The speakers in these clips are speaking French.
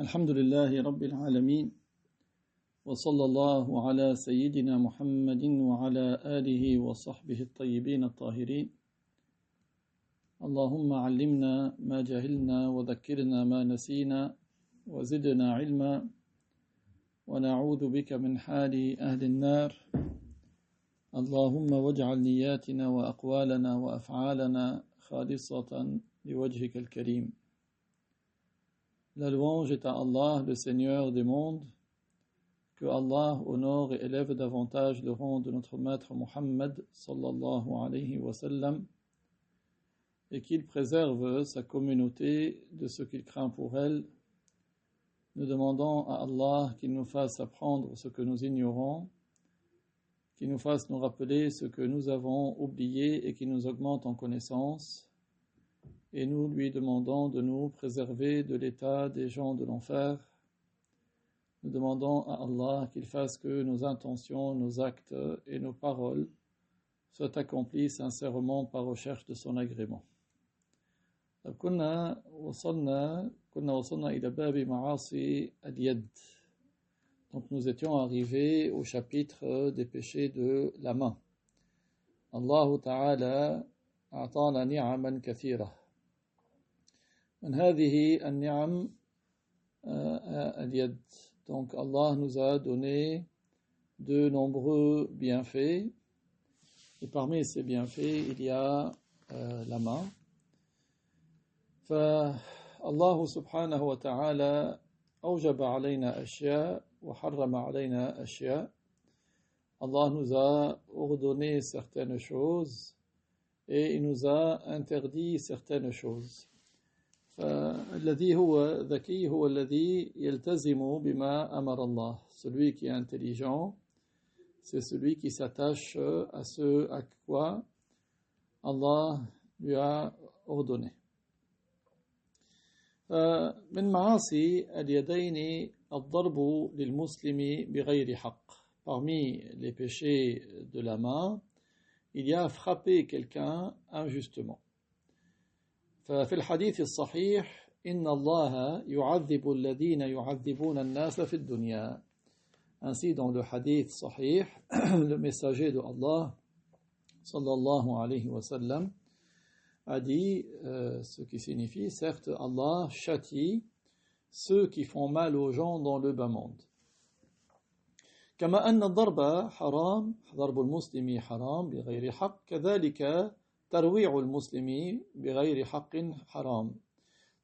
الحمد لله رب العالمين وصلى الله على سيدنا محمد وعلى آله وصحبه الطيبين الطاهرين اللهم علمنا ما جهلنا وذكرنا ما نسينا وزدنا علما ونعوذ بك من حال أهل النار اللهم واجعل نياتنا وأقوالنا وأفعالنا خالصة لوجهك الكريم. La louange est à Allah, le Seigneur des mondes, que Allah honore et élève davantage le rang de notre maître Muhammad sallallahu alayhi wa sallam et qu'il préserve sa communauté de ce qu'il craint pour elle. Nous demandons à Allah qu'il nous fasse apprendre ce que nous ignorons, qu'il nous fasse nous rappeler ce que nous avons oublié et qu'il nous augmente en connaissance. Et nous lui demandons de nous préserver de l'état des gens de l'enfer. Nous demandons à Allah qu'il fasse que nos intentions, nos actes et nos paroles soient accomplis sincèrement par recherche de son agrément. كنا وصلنا إلى باب معاصي اليد. Donc nous étions arrivés au chapitre des péchés de la main. Allah Ta'ala أعطانا نعما كثيرة. من هذه النعم اليد. Donc Allah nous a donné de nombreux bienfaits et parmi ces bienfaits il y a la main. فالله سبحانه وتعالى أوجب علينا أشياء وحرم علينا أشياء. Allah nous a ordonné certaines choses et il nous a interdit certaines choses. فالذي هو ذكي هو الذي يلتزم بما أمر الله. Celui qui est intelligent, c'est celui qui s'attache à ce à quoi Allah lui a ordonné. من معاصي اليدين الضرب للمسلم بغير حق. Parmi les péchés de la main, il y a frapper quelqu'un injustement. ففي الحديث الصحيح إن الله يعذب الذين يعذبون الناس في الدنيا. Ainsi dans le hadith sahih, le messager de Allah sallallahu alayhi wa sallam a dit ce qui signifie certes Allah châtie ceux qui font mal aux gens dans le bas monde. كما أن الضرب حرام ضرب المسلم حرام بغير حق كذلك ترويع المسلم بغير حق حرام.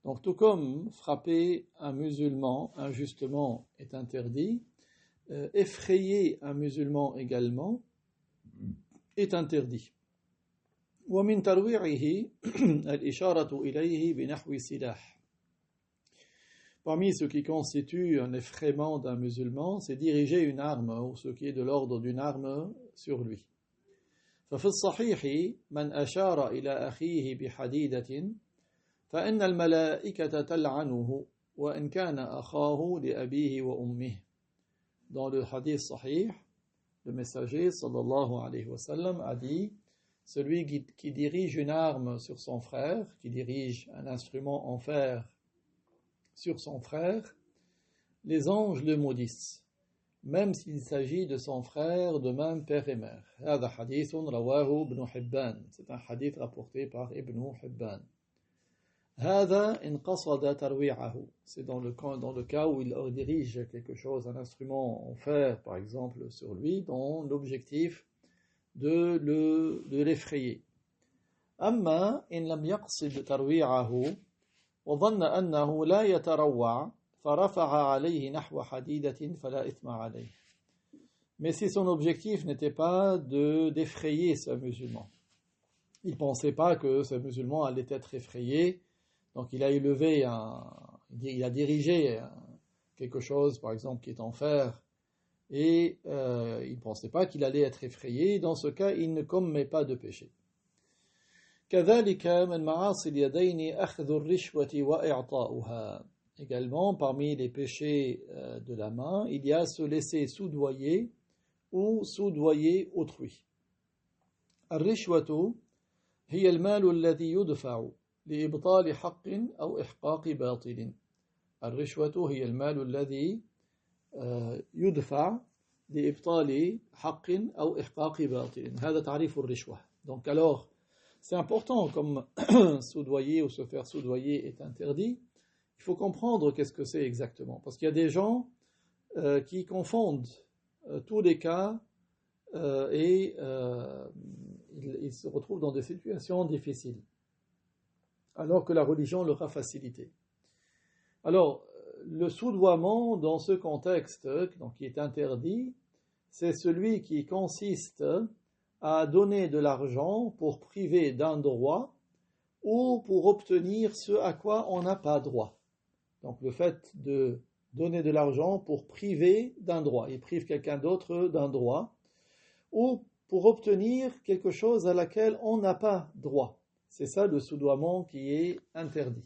Donc tout comme frapper un musulman injustement est interdit, effrayer un musulman également est interdit. ومن ترويعه الإشارة إليه بنحو سلاح. Parmi ce qui constitue un effraiement d'un musulman, c'est diriger une arme ou ce qui est de l'ordre d'une arme sur lui. ففي الصحيح من أشار إلى أخيه بحديدة فإن الملائكة تلعنه وإن كان أخاه لأبيه وأمه. Dans le hadith sahih, le messager sallallahu alayhi wa sallam a dit celui qui dirige une arme sur son frère, qui dirige un instrument en fer sur son frère, les anges le maudissent, même s'il s'agit de son frère de même père et mère. هذا حديث رواه ابن حبان. C'est un hadith rapporté par Ibn Hibban. هذا إن قصد ترويعه. C'est dans le cas où il dirige quelque chose, un instrument en fer par exemple sur lui, dans l'objectif de l'effrayer. أما إن لم يقصد ترويعه وظن أنه لا يتروع فرفع عليه نحو حديدة فلا إثم عليه. Mais si son objectif n'était pas d'effrayer ce musulman, il ne pensait pas que ce musulman allait être effrayé, donc il a il a dirigé quelque chose par exemple qui est en fer et il ne pensait pas qu'il allait être effrayé, dans ce cas il ne commet pas de péché. كذلك من معاصي اليدين أخذ الرشوة وإعطاؤها. Également, parmi les péchés de la main, il y a se laisser soudoyer ou soudoyer autrui. الرشوة هي المال الذي يدفع لإبطال حق أو إحقاق باطل. الرشوة هي المال الذي يدفع لإبطال حق أو إحقاق باطل. هذا تعريف الرشوة. Donc alors, c'est important, comme soudoyer ou se faire soudoyer est interdit, il faut comprendre qu'est-ce que c'est exactement. Parce qu'il y a des gens qui confondent tous les cas et ils se retrouvent dans des situations difficiles, alors que la religion leur a facilité. Alors, le soudoiement dans ce contexte, donc qui est interdit, c'est celui qui consiste à donner de l'argent pour priver d'un droit ou pour obtenir ce à quoi on n'a pas droit. Donc le fait de donner de l'argent pour priver d'un droit, il prive quelqu'un d'autre d'un droit, ou pour obtenir quelque chose à laquelle on n'a pas droit. C'est ça le soudoiement qui est interdit.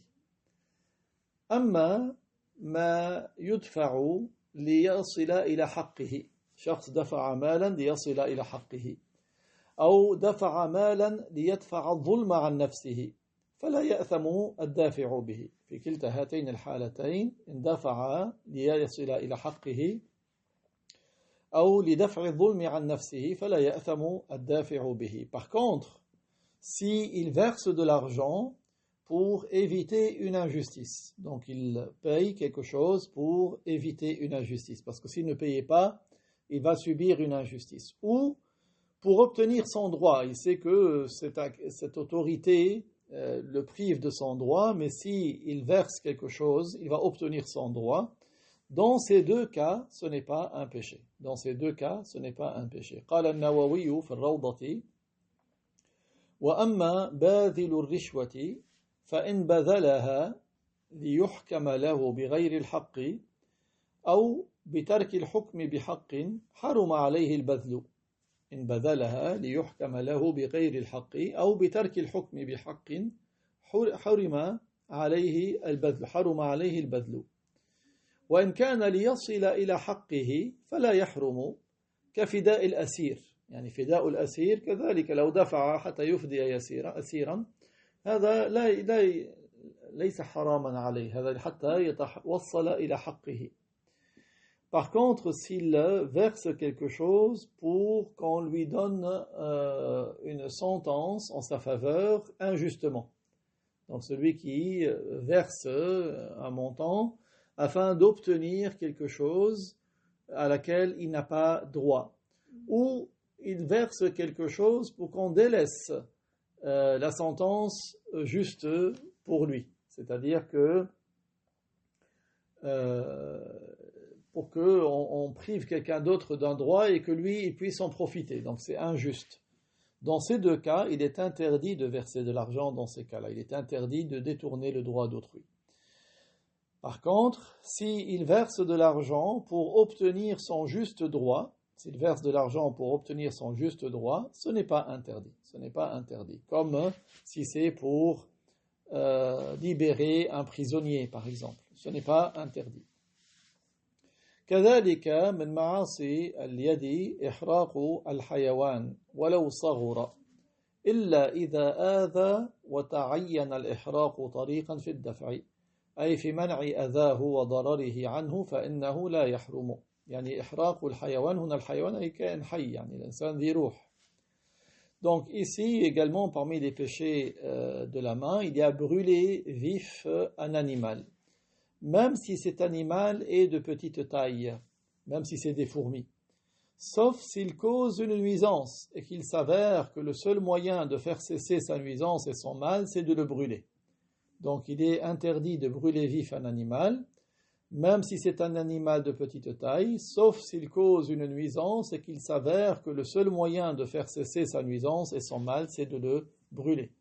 أما ما يدفع ليصل إلى حقه شخص دفع مالا ليصل إلى حقه أو دفع مالا ليدفع الظلم عن نفسه فلا يأثم الدافع به في كلتا هاتين الحالتين إن دفع ليصل إلى حقه أو لدفع الظلم عن نفسه فلا يأثم الدافع به. Par contre, s'il verse de l'argent pour éviter une injustice. Donc il paye quelque chose pour éviter une injustice. Parce que s'il ne payait pas, il va subir une injustice. Ou pour obtenir son droit. Il sait que cette autorité le prive de son droit, mais s'il verse quelque chose, il va obtenir son droit. Dans ces deux cas, ce n'est pas un péché. Dans ces deux cas, ce n'est pas un péché. قال النووي في الروضة وأما باذل الرشوة فإن بذلها ليحكم له بغير الحق أو بترك الحكم بحق حرم عليه البذل. إن بذلها ليحكم له بغير الحق أو بترك الحكم بحق حرم عليه البذل. وإن كان ليصل إلى حقه فلا يحرم كفداء الأسير. يعني فداء الأسير كذلك لو دفع حتى يفدي أسيرا هذا ليس حراما عليه هذا حتى يتوصل إلى حقه. Par contre, s'il verse quelque chose pour qu'on lui donne une sentence en sa faveur injustement. Donc celui qui verse un montant afin d'obtenir quelque chose à laquelle il n'a pas droit. Ou il verse quelque chose pour qu'on délaisse la sentence juste pour lui. C'est-à-dire que pour qu'on prive quelqu'un d'autre d'un droit et que lui il puisse en profiter. Donc c'est injuste. Dans ces deux cas, il est interdit de verser de l'argent dans ces cas-là. Il est interdit de détourner le droit d'autrui. Par contre, s'il verse de l'argent pour obtenir son juste droit, s'il verse de l'argent pour obtenir son juste droit, ce n'est pas interdit. Ce n'est pas interdit. Comme si c'est pour libérer un prisonnier, par exemple. Ce n'est pas interdit. كذلك من معاصي اليد إحراق الحيوان ولو صغر إلا إذا آذى وتعين الإحراق طريقا في الدفع أي في منع أذاه وضرره عنه فإنه لا يحرم. يعني إحراق الحيوان هنا الحيوان أي كائن حي يعني الإنسان ذي روح. Donc ici également parmi les péchés de la main il y a brûler vif un animal. Même si cet animal est de petite taille, même si c'est des fourmis, sauf s'il cause une nuisance et qu'il s'avère que le seul moyen de faire cesser sa nuisance et son mal, c'est de le brûler. Donc il est interdit de brûler vif un animal, même si c'est un animal de petite taille, sauf s'il cause une nuisance et qu'il s'avère que le seul moyen de faire cesser sa nuisance et son mal, c'est de le brûler.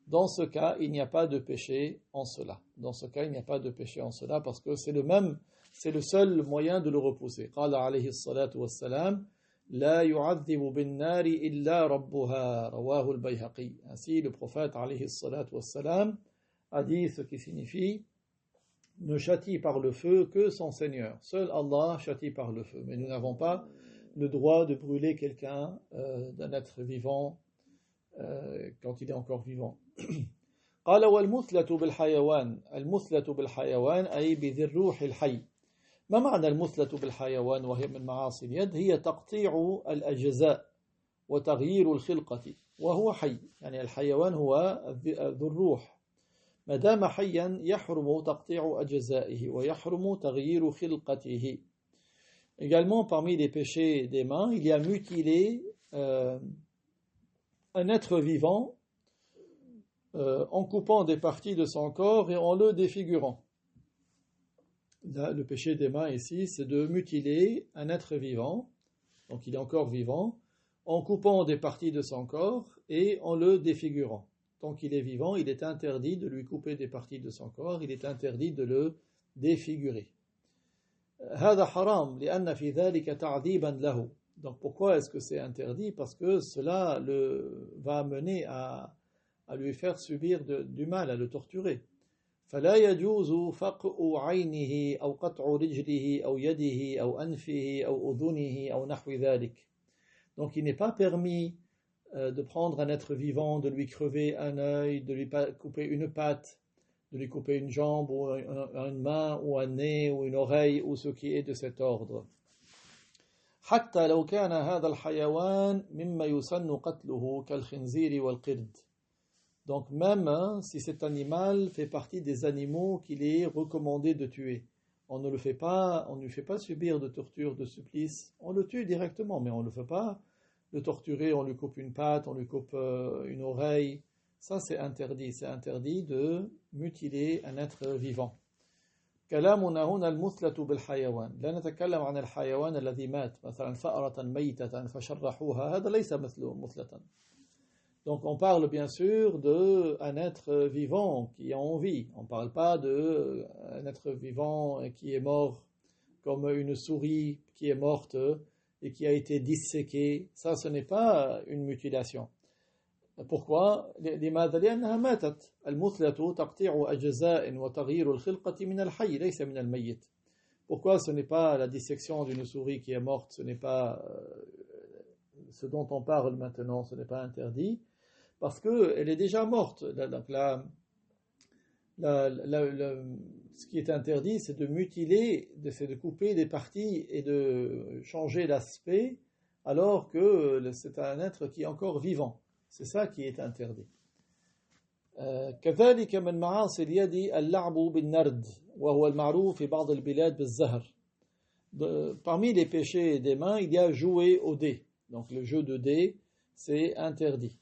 Dans ce cas, il n'y a pas de péché en cela. Dans ce cas, il n'y a pas de péché en cela parce que c'est le seul moyen de le repousser. قال عليه الصلاة والسلام لا يعذب بالنار إلا ربها رواه البيهقي. Ainsi, le prophète عليه الصلاة والسلام a dit ce qui signifie ne châtie par le feu que son Seigneur. Seul Allah châtie par le feu. Mais nous n'avons pas le droit de brûler quelqu'un d'un être vivant quand il est encore vivant. قال والمثلة بالحيوان المثلة بالحيوان أي بذي الروح الحي. ما معنى المثلة بالحيوان وهي من معاصي اليد؟ هي تقطيع الأجزاء وتغيير الخلقة وهو حي، يعني الحيوان هو ذو الروح، ما دام حيا يحرم تقطيع أجزائه ويحرم تغيير خلقته. Également, parmi les péchés des mains, il y a mutiler un être vivant en coupant des parties de son corps et en le défigurant. Là, le péché des mains ici, c'est de mutiler un être vivant, donc il est encore vivant, en coupant des parties de son corps et en le défigurant. Tant qu'il est vivant, il est interdit de lui couper des parties de son corps, il est interdit de le défigurer. هذا حرام لأن في ذلك تعذيبا له. Donc pourquoi est-ce que c'est interdit? Parce que cela le va amener à lui faire subir du mal, à le torturer. فلا يجوز فقء عينه أو قطع رجله أو يده أو أنفه أو أذنه أو نحو ذلك. Donc il n'est pas permis de prendre un être vivant, de lui crever un œil, de lui couper une patte, de lui couper une jambe ou une main ou un nez ou une oreille ou ce qui est de cet ordre. حتى لو كان هذا الحيوان مما يسن قتله كالخنزير والقرد. Donc même si cet animal fait partie des animaux qu'il est recommandé de tuer, on ne lui fait pas subir de torture, de supplice, on le tue directement, mais on ne le fait pas le torturer, on lui coupe une patte, on lui coupe une oreille. Ça c'est interdit de mutiler un être vivant. كلامنا هنا المثلة بالحيوان، لا نتكلم عن الحيوان الذي مات، مثلا فأرة ميتة فشرحوها، هذا ليس مثلة. Donc on parle bien sûr d'un être vivant qui est en vie, on ne parle pas d'un être vivant qui est mort comme une souris qui est morte et qui a été disséquée, ça ce n'est pas une mutilation. Pourquoi? لماذا؟ لأنها ماتت. المثلة تقطيع أجزاء وتغيير الخلقة من الحي ليس من الميت. Pourquoi ce n'est pas la dissection d'une souris qui est morte, ce n'est pas ce dont on parle maintenant, ce n'est pas interdit, parce qu'elle est déjà morte. Donc ce qui est interdit, c'est de mutiler, c'est de couper des parties et de changer l'aspect, alors que c'est un être qui est encore vivant. C'est ça qui est interdit. كذلك من معاصي اليد اللعب بالنرد وهو المعروف في بعض البلاد بالزهر. Parmi les péchés des mains, il y a jouer au dé. Donc le jeu de dés, c'est interdit.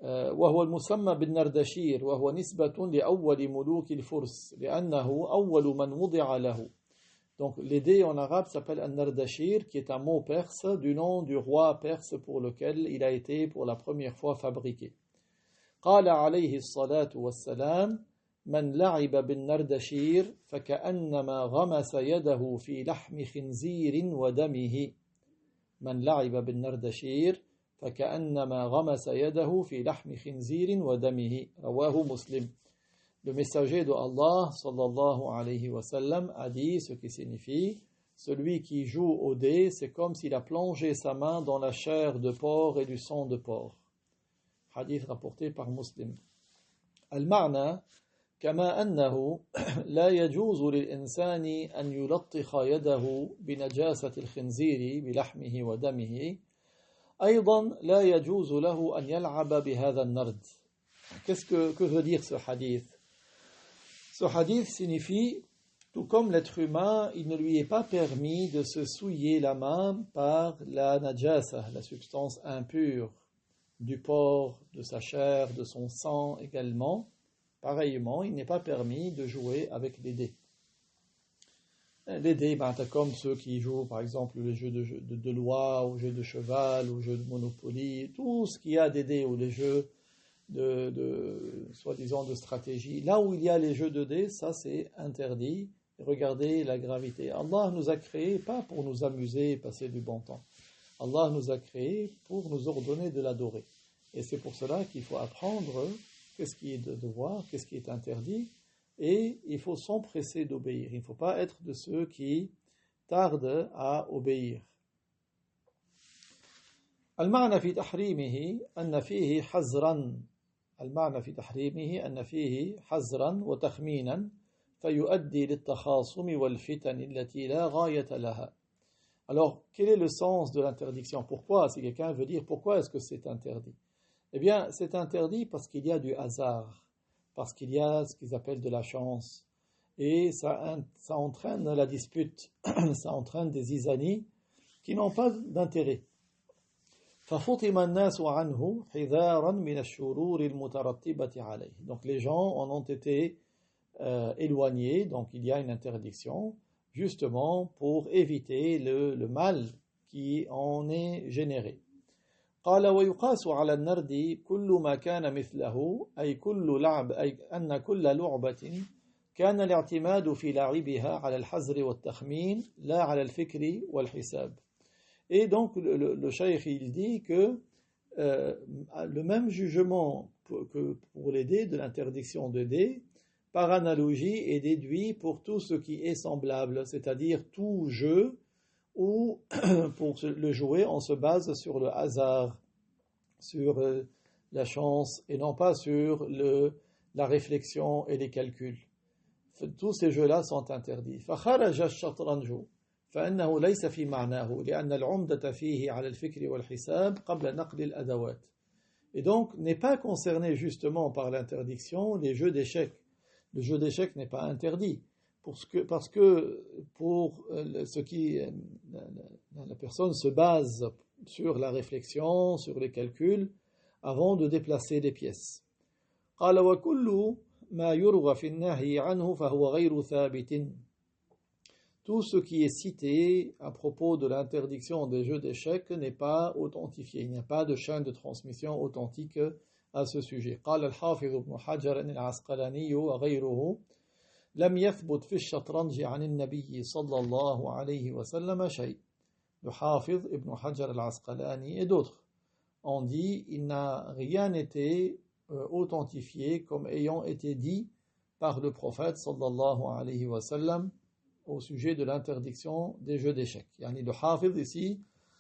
وهو المسمى بالنردشير وهو نسبة لأول ملوك الفرس لأنه أول من وضع له. Donc les dés en arabe s'appellent an-nardashir, qui est un mot perse du nom du roi perse pour lequel il a été pour la première fois fabriqué. قال عليه الصلاة والسلام من لعب بالنردشير فكأنما غمس يده في لحم خنزير ودمه. من لعب بالنردشير فكأنما غمس يده في لحم خنزير ودمه. رواه مسلم. Le messager de Allah sallallahu alayhi wa sallam a dit, ce qui signifie celui qui joue au dé, c'est comme s'il a plongé sa main dans la chair de porc et du sang de porc. Hadith rapporté par Muslim. المعنى كما أنه لا يجوز للإنسان أن يلطخ يده بنجاسة الخنزير بلحمه ودمه أيضا لا يجوز له أن يلعب بهذا النرد. Qu'est-ce que veut dire ce hadith? Ce hadith signifie, tout comme l'être humain, il ne lui est pas permis de se souiller la main par la najasa, la substance impure du porc, de sa chair, de son sang également. Pareillement, il n'est pas permis de jouer avec les dés. Les dés, comme ceux qui jouent par exemple les jeux de loi, ou jeux de cheval, ou jeux de Monopoly, tout ce qui a des dés, ou les jeux soi-disant de stratégie. Là où il y a les jeux de dés, ça c'est interdit. Regardez la gravité. Allah nous a créés pas pour nous amuser et passer du bon temps. Allah nous a créés pour nous ordonner de l'adorer. Et c'est pour cela qu'il faut apprendre qu'est-ce qui est de devoir, qu'est-ce qui est interdit, et il faut s'empresser d'obéir. Il ne faut pas être de ceux qui tardent à obéir. المعنى في تحريمه أن فيه حزرا المعنى في تحريمه أن فيه حزرا وتخمينا فيؤدي للتخاصم والفتن التي لا غاية لها. Alors, quel est le sens de l'interdiction? Pourquoi? Si quelqu'un veut dire pourquoi est-ce que c'est interdit? Eh bien, c'est interdit parce qu'il y a du hasard, parce qu'il y a ce qu'ils appellent de la chance, et ça entraîne la dispute, ça entraîne des isanies qui n'ont pas d'intérêt. فَفُطِمَ النَّاسُ عَنْهُ حِذَارًا مِنَ الشُّرُورِ الْمُتَرَتِّبَةِ عَلَيْهِ. Donc les gens en ont été éloignés, donc il y a une interdiction, justement pour éviter le mal qui en est généré. قال ويقاس على النرد كل ما كان مثله أي كل لعب أي أن كل لعبة كان الاعتماد في لعبها على الحزر والتخمين لا على الفكر والحساب. Et donc le cheikh il dit que le même jugement que pour les dés de l'interdiction de dés par analogie est déduit pour tout ce qui est semblable, c'est-à-dire tout jeu où pour le jouer on se base sur le hasard, sur la chance et non pas sur la réflexion et les calculs. Tous ces jeux-là sont interdits. فخرج الشطرنج فإنه ليس في معناه لأن العمدة فيه على الفكر والحساب قبل نقل الأدوات. Et donc n'est pas concerné justement par l'interdiction les jeux d'échecs. Le jeu d'échecs n'est pas interdit parce que pour ce qui la personne se base sur la réflexion, sur les calculs avant de déplacer les pièces. قال وكل ما يرغى في النهي عنه فهو غير ثابت. Tout ce qui est cité à propos de l'interdiction des jeux d'échecs n'est pas authentifié. Il n'y a pas de chaîne de transmission authentique à ce sujet. قال الحافظ ابن حجر العسقلاني وغيره لم يثبت في الشطرنج عن النبي صلى الله عليه وسلم شيء. Le Hafiz ibn Hajar al-Asqalani et d'autres ont dit il n'a rien été authentifié comme ayant été dit par le prophète sallallahu alayhi wa sallam au sujet de l'interdiction des jeux d'échecs. Yani le Hafiz ici,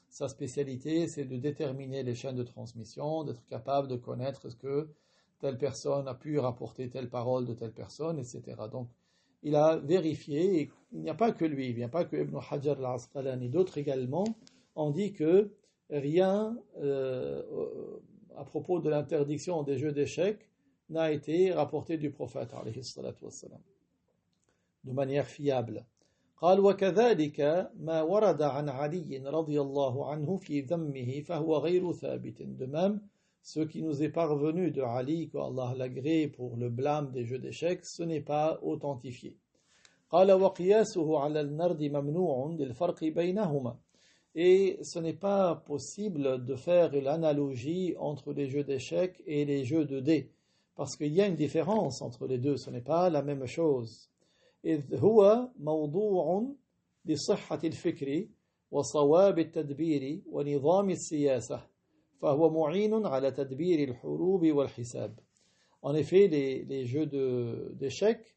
sa spécialité c'est de déterminer les chaînes de transmission, d'être capable de connaître ce que telle personne a pu rapporter telle parole de telle personne, etc. Donc il a vérifié, et il n'y a pas que lui, il n'y a pas que Ibn Hajar al-Asqalani, d'autres également ont dit que rien à propos de l'interdiction des jeux d'échecs n'a été rapporté du prophète alayhi salatu wassalam, de manière fiable. قال وكذلك ما ورد عن علي رضي الله عنه في ذمه فهو غير ثابت. De même, ce qui nous est parvenu de Ali, qu'Allah l'agrée pour le blâme des jeux d'échecs, ce n'est pas authentifié. قال وقياسه على النرد ممنوع للفرق بينهما. Et ce n'est pas possible de faire l'analogie entre les jeux d'échecs et les jeux de dés, parce qu'il y a une différence entre les deux, ce n'est pas la même chose. إذ هو موضوع لصحة الفكر وصواب التدبير ونظام السياسة فهو معين على تدبير الحروب والحساب. En effet, les jeux d'échecs,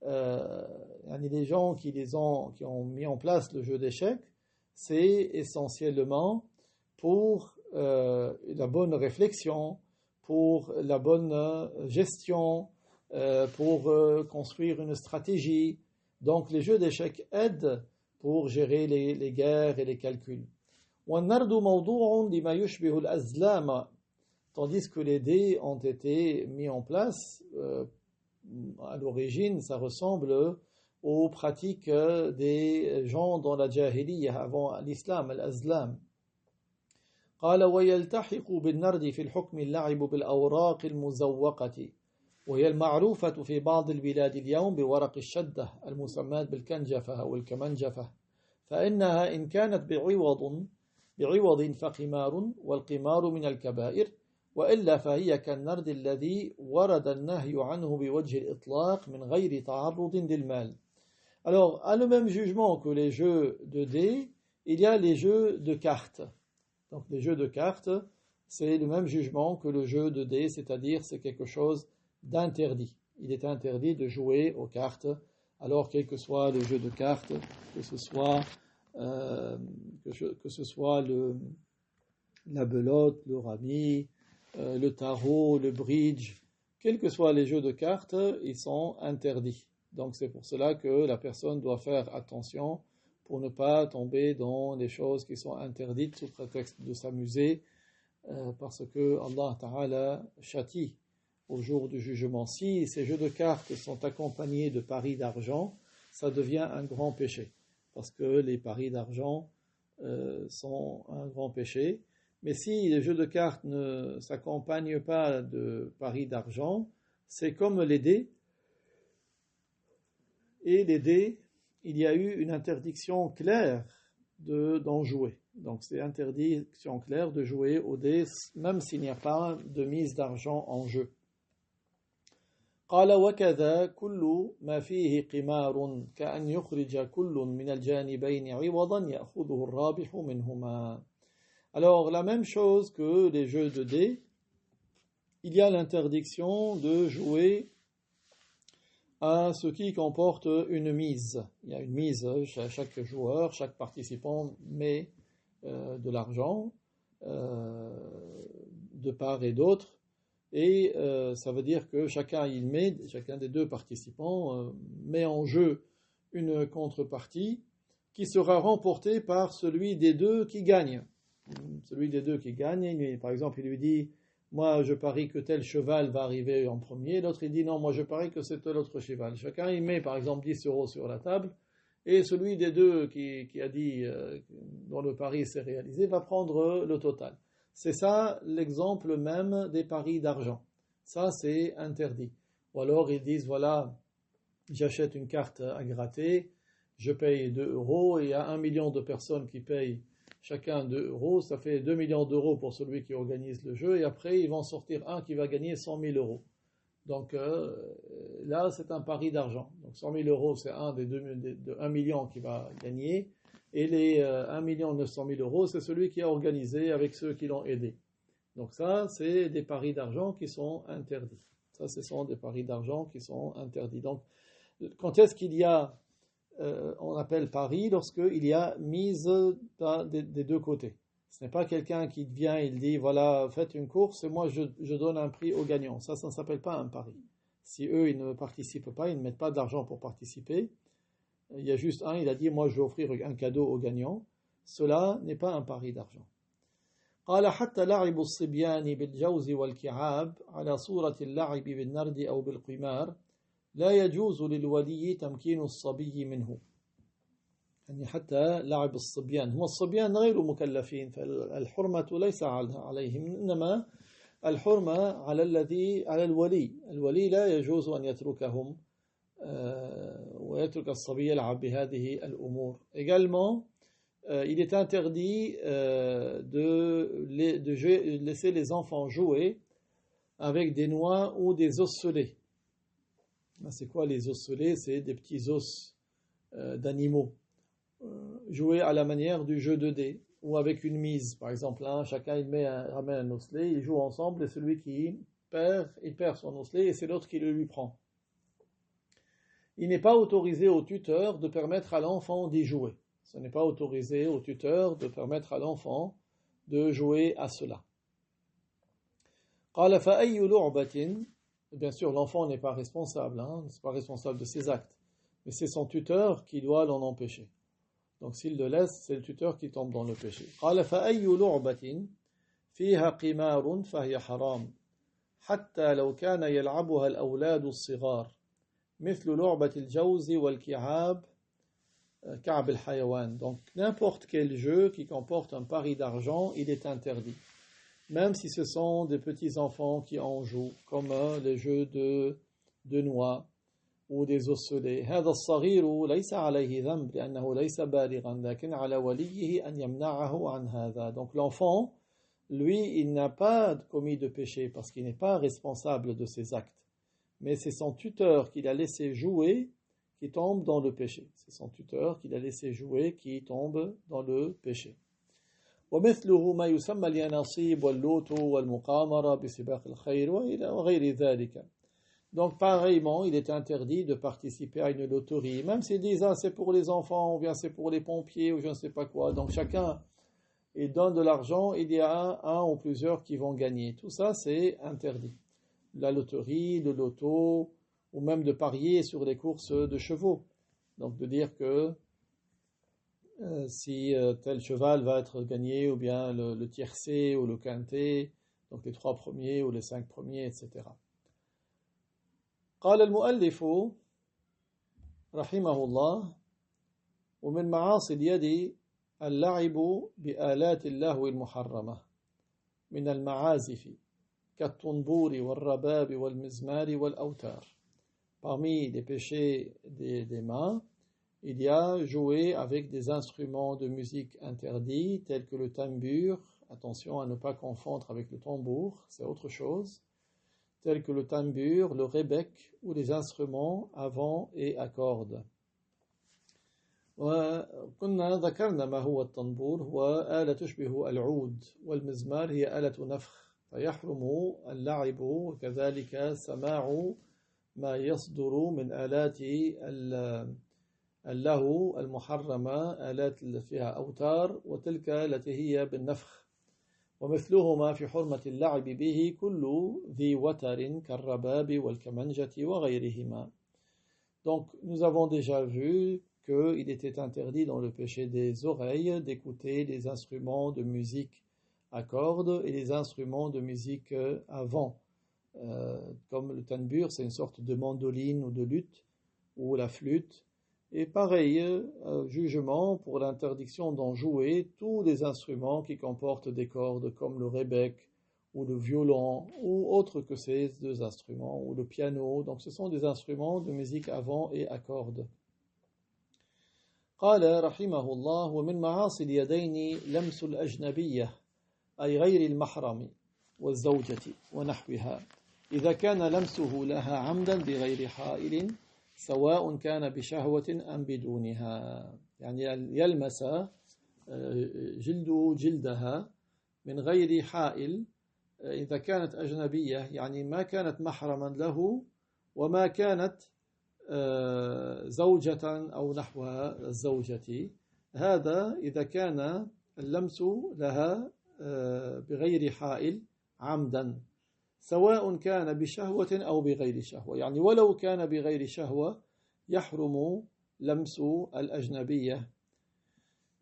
les gens qui ont mis en place le jeu d'échecs, c'est essentiellement pour la bonne réflexion, pour la bonne gestion, pour construire une stratégie. Donc les jeux d'échecs aident pour gérer les guerres et les calculs. وَالنَّرْدُ مَوْضُوعٌ لِمَا يُشْبِهُ الْأَزْلَامَ. Tandis que les dés ont été mis en place, à l'origine, ça ressemble aux pratiques des gens dans la jahiliya avant l'islam, al-azlam. قال ويلتحق بالنرد في الحكم اللعب بالأوراق المزوقة وهي المعروفة في بعض البلاد اليوم بورق الشدة المسماة بالكنجفة أو الكمنجفة فإنها إن كانت بعوض فقمار والقمار من الكبائر وإلا فهي كالنرد الذي ورد النهي عنه بوجه الإطلاق من غير تعرض للمال. Alors, à le même jugement que les jeux de dés, il y a les jeux de cartes. Donc, les jeux de cartes, c'est le même jugement que le jeu de dés, c'est-à-dire c'est quelque chose d'interdit. Il est interdit de jouer aux cartes, alors quel que soit le jeu de cartes, que ce soit la belote, le rami, le tarot, le bridge, quels que soient les jeux de cartes, ils sont interdits. Donc c'est pour cela que la personne doit faire attention pour ne pas tomber dans des choses qui sont interdites sous prétexte de s'amuser, parce que Allah Ta'ala châtie au jour du jugement. Si ces jeux de cartes sont accompagnés de paris d'argent, ça devient un grand péché, parce que les paris d'argent sont un grand péché. Mais si les jeux de cartes ne s'accompagnent pas de paris d'argent, c'est comme les dés. Et les dés, il y a eu une interdiction claire d'en jouer. Donc c'est interdiction claire de jouer aux dés, même s'il n'y a pas de mise d'argent en jeu. قال وكذا كل ما فيه قمار كأن يخرج كل من الجانبين عوضا يأخذه الرابح منهما. Alors la même chose que les jeux de dés, il y a l'interdiction de jouer à ce qui comporte une mise. Il y a une mise, chaque joueur, chaque participant met de l'argent de part et d'autre, et ça veut dire que chacun des deux participants met en jeu une contrepartie qui sera remportée par celui des deux qui gagne. Celui des deux qui gagne, par exemple, il lui dit: moi je parie que tel cheval va arriver en premier, l'autre il dit: non, moi je parie que c'est tel autre cheval. Chacun il met par exemple 10 euros sur la table, et celui des deux qui a dit, dont le pari s'est réalisé, va prendre le total. C'est ça l'exemple même des paris d'argent. Ça c'est interdit. Ou alors ils disent: voilà, j'achète une carte à gratter, je paye 2 euros, et il y a 1 million de personnes qui payent chacun 2 euros, ça fait 2 millions d'euros pour celui qui organise le jeu, et après ils vont sortir un qui va gagner 100 000 euros. Donc là c'est un pari d'argent. Donc 100 000 euros c'est un des 1 million qui va gagner, et les 1 900 000 euros c'est celui qui a organisé avec ceux qui l'ont aidé. Donc ça c'est des paris d'argent qui sont interdits. Ça ce sont des paris d'argent qui sont interdits. Donc quand est-ce qu'il y a on appelle pari lorsqu'il y a mise des deux côtés. Ce n'est pas quelqu'un qui vient, il dit: voilà, faites une course et moi je donne un prix au gagnant. Ça ne s'appelle pas un pari. Si eux ils ne participent pas, ils ne mettent pas d'argent pour participer, il y a juste un, il a dit: moi je vais offrir un cadeau au gagnant. Cela n'est pas un pari d'argent. قال حتى لعب الصبيان بالجوز والكعاب على صورة اللعب بالنرد أو بالقمار لا يجوز للولي تمكين الصبي منه. يعني حتى لعب الصبيان، هم الصبيان غير مكلفين، فالحرمة ليس عليهم، إنما الحرمة على الولي لا يجوز أن يتركهم ويترك الصبي يلعب بهذه الأمور. Également, il est interdit de laisser les enfants jouer avec des noix ou des osselets. C'est quoi les osselets? C'est des petits os d'animaux. Jouer à la manière du jeu de dés, ou avec une mise. Par exemple, chacun ramène un osselet, ils jouent ensemble, et celui qui perd, il perd son osselet, et c'est l'autre qui le lui prend. Il n'est pas autorisé au tuteur de permettre à l'enfant d'y jouer. Ce n'est pas autorisé au tuteur de permettre à l'enfant de jouer à cela. قال فأي لعبة. Bien sûr, l'enfant n'est pas responsable, n'est pas responsable de ses actes, mais c'est son tuteur qui doit l'en empêcher. Donc s'il le laisse, c'est le tuteur qui tombe dans le péché. قال فأي لعبة فيها قمار فهي حرام حتى لو كان يلعبها الأولاد الصغار مثل لعبة الجوز والكعاب كعب الحيوان. Donc n'importe quel jeu qui comporte un pari d'argent, il est interdit. Même si ce sont des petits enfants qui en jouent, comme les jeux de noix ou des osselets. هذا الصغير ليس عليه ذنب لأنه ليس بالغا لكن على وليه أن يمنعه عن هذا. Donc l'enfant, lui, il n'a pas commis de péché parce qu'il n'est pas responsable de ses actes. Mais c'est son tuteur qui l'a laissé jouer qui tombe dans le péché. C'est son tuteur qui l'a laissé jouer qui tombe dans le péché. ومثله ما يسمى اليانصيب واللوتو والمقامرة بسباق الخير وغير ذلك. Donc pareillement, il est interdit de participer à une loterie, même s'ils disent c'est pour les enfants, ou bien c'est pour les pompiers, ou je ne sais pas quoi. Donc chacun il donne de l'argent, il y a un ou plusieurs qui vont gagner. Tout ça c'est interdit. la loterie, le loto, ou même de parier sur les courses de chevaux. Donc de dire que si tel cheval va être gagné, ou bien le tiercé ou le quintet, donc les 3 premiers ou les 5 premiers, etc. قال المؤلف رحمه الله ومن معاصي اليد اللعب بآلات اللهو المحرمة من المعازف كالطنبور والرباب والمزمار والأوتار. Parmi les péchés des mains, il y a jouer avec des instruments de musique interdits tels que le tambur, attention à ne pas confondre avec le tambour, c'est autre chose, tels que le tambur, le rebec ou les instruments à vent et à cordes. وكنا ذكرنا ما هو الطنبور هو آلة تشبه العود والمزمار هي آلة نفخ فيحرم اللعب وكذلك سماع ما يصدر من آلات اللهو المحرمة آلات فيها أوتار وتلك التي هي بالنفخ ومثلهما في حرمة اللعب به كل ذي وتر كالرباب والكمنجة وغيرهما. Donc nous avons déjà vu qu'il était interdit dans le péché des oreilles d'écouter les instruments de musique à cordes et les instruments de musique à vent. Comme le tanbur, c'est une sorte de mandoline ou de luth, ou la flûte. Et pareil, jugement pour l'interdiction d'en jouer tous les instruments qui comportent des cordes comme le rebec ou le violon ou autres que ces deux instruments, ou le piano. Donc ce sont des instruments de musique à vent et à cordes. قال رحمه الله ومن معاصي اليدين لمس الأجنبية أي غير المحرم والزوجة ونحوها إذا كان لمسه لها عمدا بغير حائل سواء كان بشهوة أم بدونها يعني يلمس جلدها من غير حائل إذا كانت أجنبية يعني ما كانت محرما له وما كانت زوجة أو نحوها الزوجة هذا إذا كان اللمس لها بغير حائل عمدا سواء كان بشهوة أو بغير شهوة يعني ولو كان بغير شهوة يحرم لمس الأجنبية.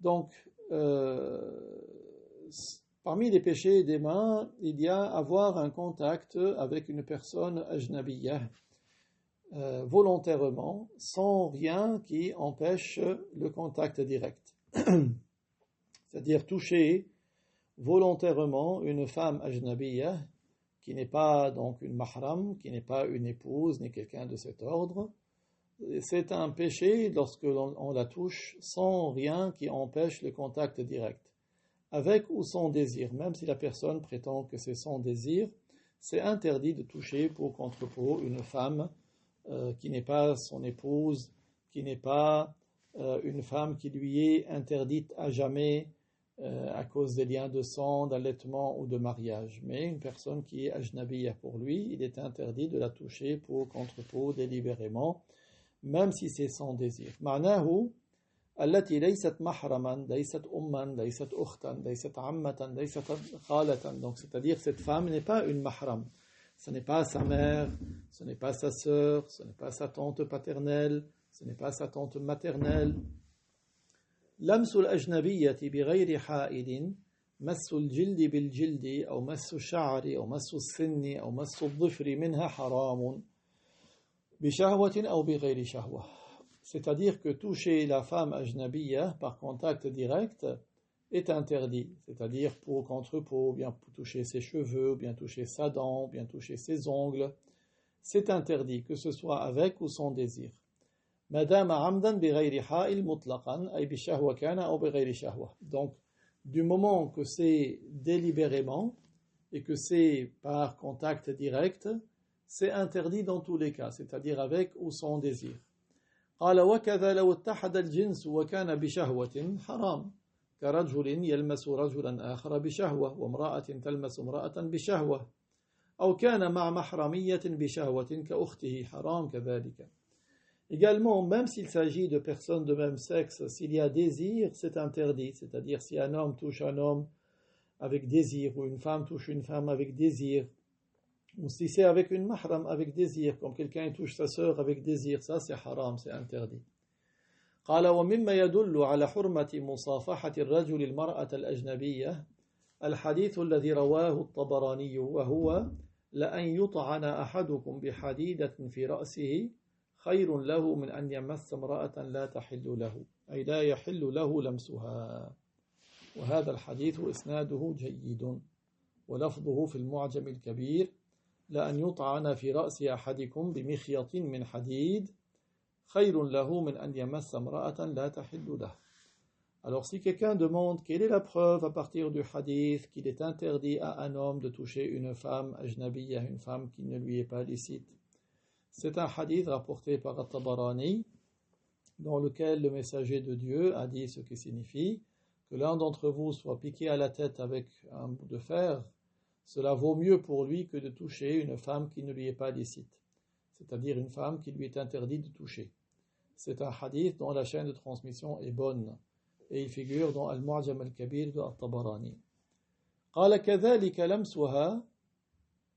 Donc parmi les péchés des mains il y a avoir un contact avec une personne ajnabiyah volontairement sans rien qui empêche le contact direct. C'est-à-dire toucher volontairement une femme ajnabiyah qui n'est pas donc une mahram, qui n'est pas une épouse ni quelqu'un de cet ordre. C'est un péché lorsque l'on la touche sans rien qui empêche le contact direct, avec ou sans désir. Même si la personne prétend que c'est sans désir, c'est interdit de toucher peau contre peau une femme qui n'est pas son épouse, qui n'est pas une femme qui lui est interdite à jamais à cause des liens de sang, d'allaitement ou de mariage. Mais une personne qui est ajnabiyya pour lui, il est interdit de la toucher peau contre peau délibérément, même si c'est sans désir. معناه التي ليست محرما ليست أما ليست أختا ليست عمة ليست خالة. Donc c'est-à-dire cette femme n'est pas une mahram. Ce n'est pas sa mère, ce n'est pas sa sœur, ce n'est pas sa tante paternelle, ce n'est pas sa tante maternelle. لمس الأجنبية بغير حائل مس الجلد بالجلد أو مس الشعر أو مس السن أو مس الظفر منها حرام بشهوة أو بغير شهوة. C'est-à-dire que toucher la femme ajnabiyya par contact direct est interdit, c'est-à-dire peau contre peau, bien toucher ses cheveux, bien toucher sa dent, bien toucher ses ongles, c'est interdit, que ce soit avec ou sans désir. مدام عمدا بغير حائل مطلقا أي بشهوة كان أو بغير شهوة. Donc, du moment que c'est délibérément et que c'est par contact direct, c'est interdit dans tous les cas, c'est-à-dire avec ou sans désir. قال وكذا لو اتحد الجنس وكان بشهوة حرام كرجل يلمس رجلا آخر بشهوة وامرأة تلمس امرأة بشهوة أو كان مع محرمية بشهوة كأخته حرام كذلك. Également, même s'il s'agit de personnes de même sexe, s'il y a désir, c'est interdit. C'est-à-dire si un homme touche un homme avec désir ou une femme touche une femme avec désir, Ou si c'est avec une mahram, avec désir, comme quelqu'un touche sa sœur avec désir, ça c'est haram, c'est interdit. قال ومما يدل على حرمة مصافحة الرجل المرأة الأجنبية الحديث الذي رواه الطبراني وهو لأن يطعن أحدكم بحديدة في رأسه خير له من أن يمس امرأة لا تحل له أي لا يحل له لمسها وهذا الحديث إسناده جيد ولفظه في المعجم الكبير لأن يطعن في رأس أحدكم بمخيط من حديد خير له من أن يمس امرأة لا تحل له. Alors si quelqu'un demande quelle est la preuve à partir du hadith qu'il est interdit à un homme de toucher une femme ajnabiyya, une femme qui ne lui est pas licite, c'est un hadith rapporté par At-Tabarani dans lequel le messager de Dieu a dit ce qui signifie que l'un d'entre vous soit piqué à la tête avec un bout de fer, cela vaut mieux pour lui que de toucher une femme qui ne lui est pas licite, c'est-à-dire une femme qui lui est interdit de toucher. C'est un hadith dont la chaîne de transmission est bonne et il figure dans Al-Mu'jam al-Kabir de At-Tabarani. قال كذلك لمسها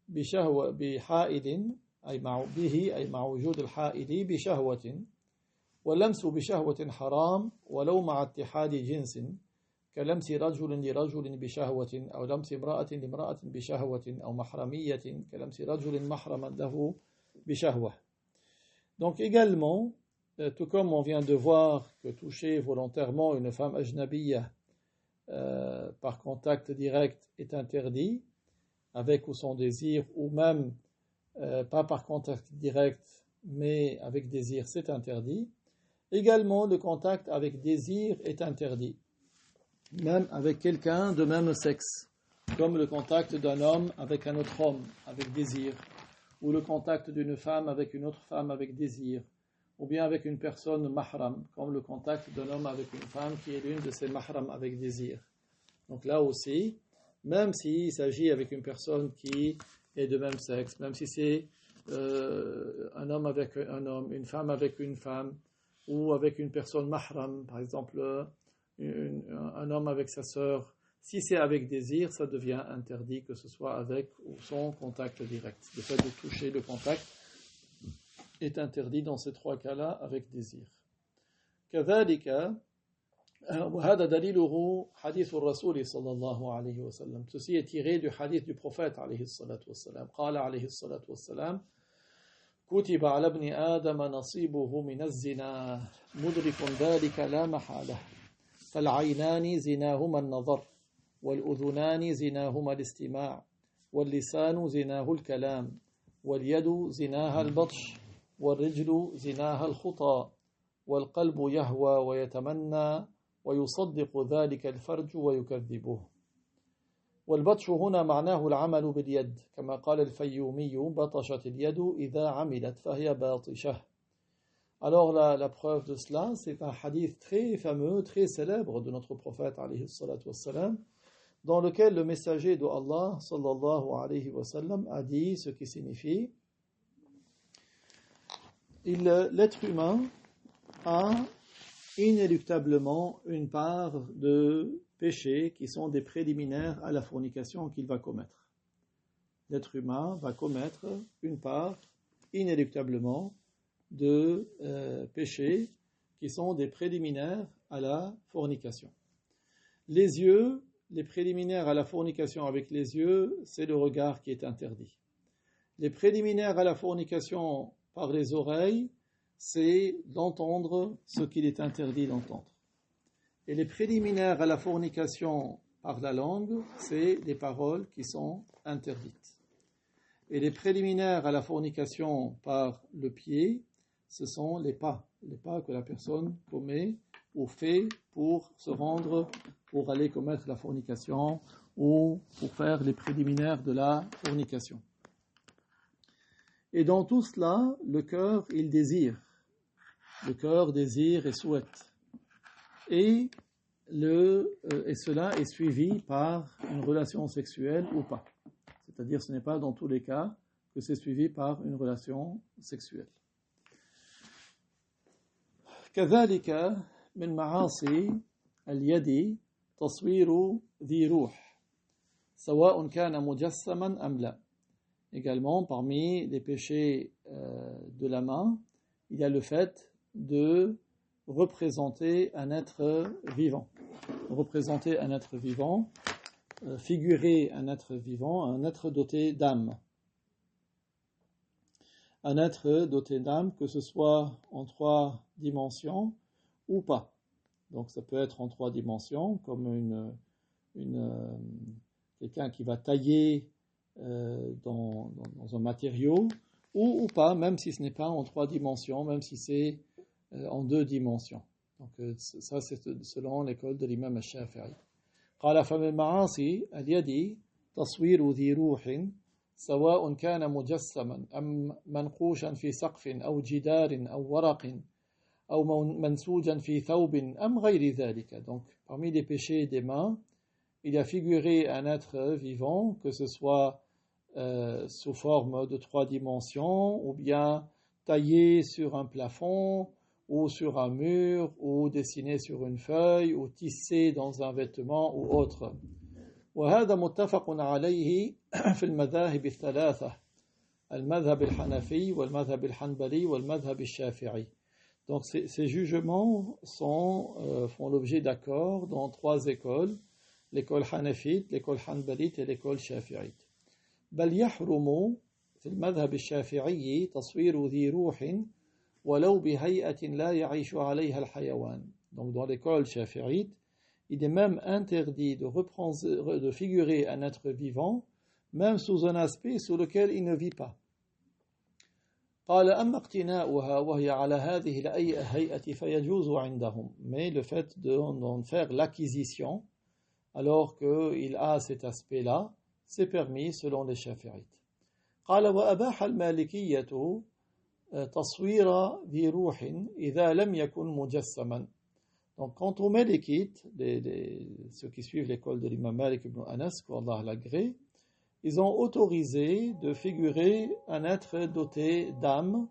بشهوة بحائل أي مع وجود الحائل بشهوة واللمس بشهوة حرام ولو مع اتحاد جنس كلمس رجل لرجل بشهوة أو لمس امرأة لامرأة بشهوة أو محرمية كلمس رجل محرما له بشهوة. Donc également, tout comme on vient de voir que toucher volontairement une femme ajnabiyya par contact direct est interdit, avec ou sans désir, ou même pas par contact direct, mais avec désir, c'est interdit. Également, le contact avec désir est interdit, même avec quelqu'un de même sexe, comme le contact d'un homme avec un autre homme avec désir, ou le contact d'une femme avec une autre femme avec désir, ou bien avec une personne mahram, comme le contact d'un homme avec une femme qui est l'une de ses mahram avec désir. Donc là aussi, même s'il s'agit avec une personne qui est de même sexe, même si c'est un homme avec un homme, une femme avec une femme, ou avec une personne mahram, par exemple un homme avec sa sœur, si c'est avec désir, ça devient interdit, que ce soit avec ou sans contact direct. Le fait de toucher le contact est interdit dans ces trois cas-là avec désir. كذلك وهذا دليله حديث الرسول صلى الله عليه وسلم. Ceci est tiré du hadith du prophète عليه الصلاة والسلام. قال عليه الصلاة والسلام كتب على ابن آدم نصيبه من الزنا مدرك ذلك لا محالة فالعينان زناهما النظر والأذنان زناهما الاستماع واللسان زناه الكلام واليد زناها البطش والرجل زناها الخطى والقلب يهوى ويتمنى ويصدق ذلك الفرج ويكذبه. والبطش هنا معناه العمل باليد كما قال الفيومي بطشت اليد إذا عملت فهي باطشة. Alors la preuve de cela, c'est un hadith très fameux, très célèbre de notre prophète alayhi salatu wassalam, dans lequel le messager de Allah sallallahu alayhi wa sallam a dit ce qui signifie l'être humain a inéluctablement une part de péchés qui sont des préliminaires à la fornication qu'il va commettre. L'être humain va commettre une part inéluctablement de péchés qui sont des préliminaires à la fornication. Les yeux, les préliminaires à la fornication avec les yeux, c'est le regard qui est interdit. Les préliminaires à la fornication par les oreilles, c'est d'entendre ce qu'il est interdit d'entendre. Et les préliminaires à la fornication par la langue, c'est des paroles qui sont interdites. Et les préliminaires à la fornication par le pied, ce sont les pas que la personne commet ou fait pour se rendre, pour aller commettre la fornication ou pour faire les préliminaires de la fornication. Et dans tout cela, le cœur, il désire. Le cœur désire et souhaite. Et cela est suivi par une relation sexuelle ou pas. C'est-à-dire, ce n'est pas dans tous les cas que c'est suivi par une relation sexuelle. كذلك من معاصي اليد تصوير ذي روح سواء كان مجسما أم لا. également, parmi les péchés de la main, il y a le fait de représenter un être vivant. Représenter un être vivant, figurer un être vivant, un être doté d'âme. Un être doté d'âme, que ce soit en 3 dimensions ou pas. Donc ça peut être en 3 dimensions, comme quelqu'un qui va tailler dans un matériau, ou pas, même si ce n'est pas en 3 dimensions, même si c'est en 2 dimensions. Donc ça c'est selon l'école de l'imam al-Shafi'i. قال فمن المعاصي اليد تصوير ذي روح سواء كان مجسما أم منقوشا في سقف أو جدار أو ورق أو منسوجا في ثوب أم غير ذلك. Donc parmi les péchés des mains, il y a figuré un être vivant, que ce soit sous forme de 3 dimensions, ou bien taillé sur un plafond, ou sur un mur, ou dessiné sur une feuille, ou tissé dans un vêtement, ou autre. وهذا متفق عليه في المذاهب الثلاثة المذهب الحنفي والمذهب الحنبلي والمذهب الشافعي. Donc ces jugements font l'objet d'accord dans 3 écoles, l'école hanafite, l'école hanbalite et l'école shafi'ite. بل يحرم في المذهب الشافعي تصوير ذي روح ولو بهيئة لا يعيش عليها الحيوان. Donc dans l'école shafi'ite, il est même interdit de figurer un être vivant, même sous un aspect sur lequel il ne vit pas. قال أما اقتناؤها وهي على هذه الهيئة فيجوز عندهم. Mais le fait d'en faire l'acquisition, alors qu'il a cet aspect-là, c'est permis selon les shafi'ites. قال وأباح المالكية تصوير ذي روح إذا لم يكن مجسما. Donc quand on met les kits, ceux qui suivent l'école de l'imam Malik ibn Anas, qu'Allah l'agrée, ils ont autorisé de figurer un être doté d'âme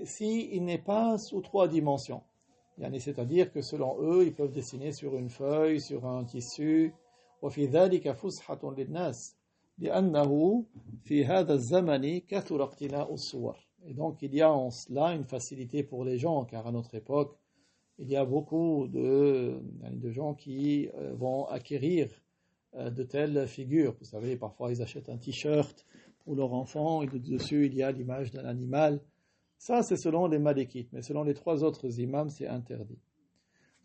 s'il n'est pas sous 3 dimensions. C'est-à-dire que selon eux, ils peuvent dessiner sur une feuille, sur un tissu. وفي ذلك فسحة للناس لأنه في هذا الزمن كثر اقتناء الصور. Et donc il y a en cela une facilité pour les gens, car à notre époque, il y a beaucoup de gens qui vont acquérir de telles figures. Vous savez, parfois ils achètent un t-shirt pour leur enfant et dessus il y a l'image d'un animal. Ça c'est selon les malikites, mais selon les 3 autres imams c'est interdit.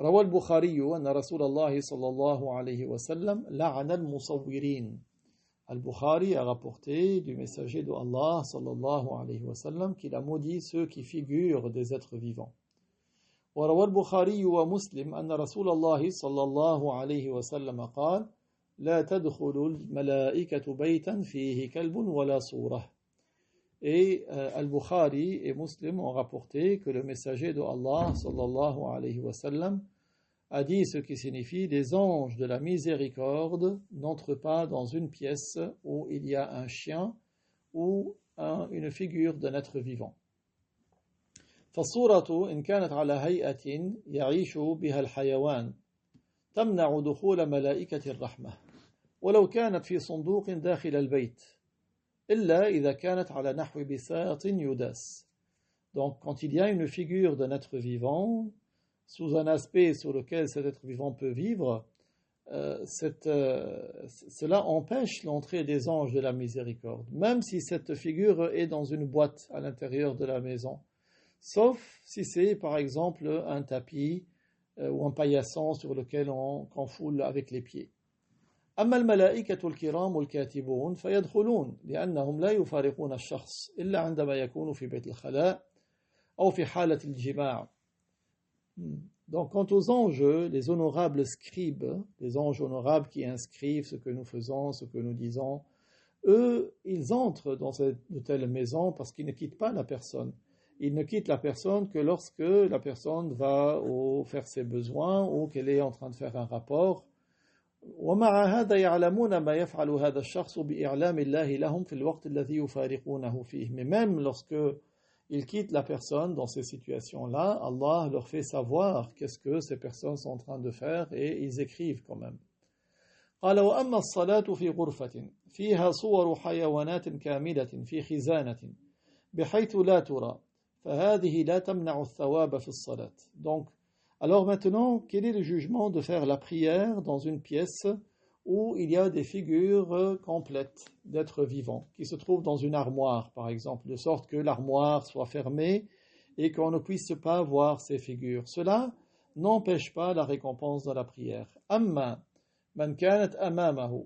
روى البخاري أن رسول الله صلى الله عليه وسلم لعن المصورين. Al-Bukhari a rapporté du messager de Allah sallallahu alayhi wa sallam qu'il a maudit ceux qui figurent des êtres vivants. وروى البخاري ومسلم أن رسول الله صلى الله عليه وسلم قال لا تدخل الملائكة بيتا فيه كلب ولا صورة. Et Al-Bukhari et Muslim ont rapporté que le messager de Allah sallallahu alayhi wa sallam a dit ce qui signifie: les anges de la miséricorde n'entrent pas dans une pièce où il y a un chien ou une figure d'un être vivant. فالصورة إن كانت على هيئة يعيش بها الحيوان تمنع دخول ملائكة الرحمة ولو كانت في صندوق داخل البيت إلا إذا كانت على نحو بساط يداس. Donc quand il y a une figure d'un être vivant sous un aspect sur lequel cet être vivant peut vivre, cela empêche l'entrée des anges de la miséricorde, même si cette figure est dans une boîte à l'intérieur de la maison, sauf si c'est par exemple un tapis ou un paillasson sur lequel on foule avec les pieds. أما الملائكة الكرام والكاتبون فيدخلون لأنهم لا يفارقون الشخص إلا عندما يكون في بيت الخلاء أو في حالة الجماع. Donc, quant aux anges, les honorables scribes, les anges honorables qui inscrivent ce que nous faisons, ce que nous disons, eux, ils entrent dans de telles maisons parce qu'ils ne quittent pas la personne. Ils ne quittent la personne que lorsque la personne va faire ses besoins ou qu'elle est en train de faire un rapport. ومع هذا يعلمون ما يفعل هذا الشخص بإعلام الله لهم في الوقت الذي يفارقونه فيه. Mais même lorsque ils quittent la personne dans ces situations-là, Allah leur fait savoir qu'est-ce que ces personnes sont en train de faire et ils écrivent quand même. قال وأما الصلاة في غرفة فيها صور حيوانات كاملة في خزانة بحيث لا ترى فهذه لا تمنع الثواب في الصلاة. Donc, alors maintenant, quel est le jugement de faire la prière dans une pièce où il y a des figures complètes d'êtres vivants qui se trouvent dans une armoire, par exemple, de sorte que l'armoire soit fermée et qu'on ne puisse pas voir ces figures. Cela n'empêche pas la récompense de la prière. أما من كانت أمامه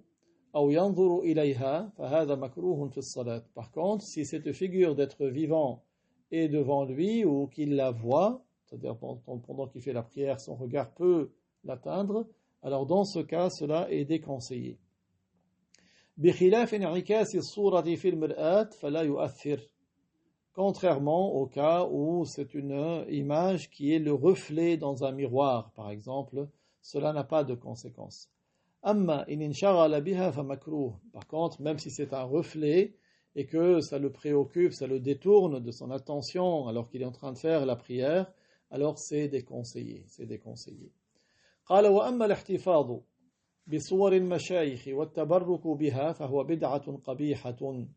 أو ينظر إليها فهذا مكروه في الصلاة. Par contre, si cette figure d'être vivant est devant lui ou qu'il la voit, c'est-à-dire pendant qu'il fait la prière, son regard peut l'atteindre, alors dans ce cas, cela est déconseillé. بخلاف انعكاس الصورة في المرآة فلا يؤثر. Contrairement au cas où c'est une image qui est le reflet dans un miroir, par exemple, cela n'a pas de conséquence. أما إن انشغل بها فمكروه. Par contre, même si c'est un reflet et que ça le préoccupe, ça le détourne de son attention alors qu'il est en train de faire la prière, alors c'est déconseillé. C'est déconseillé. قال وأما الاحتفاظ بصور المشايخ والتبرك بها فهو بدعة قبيحة.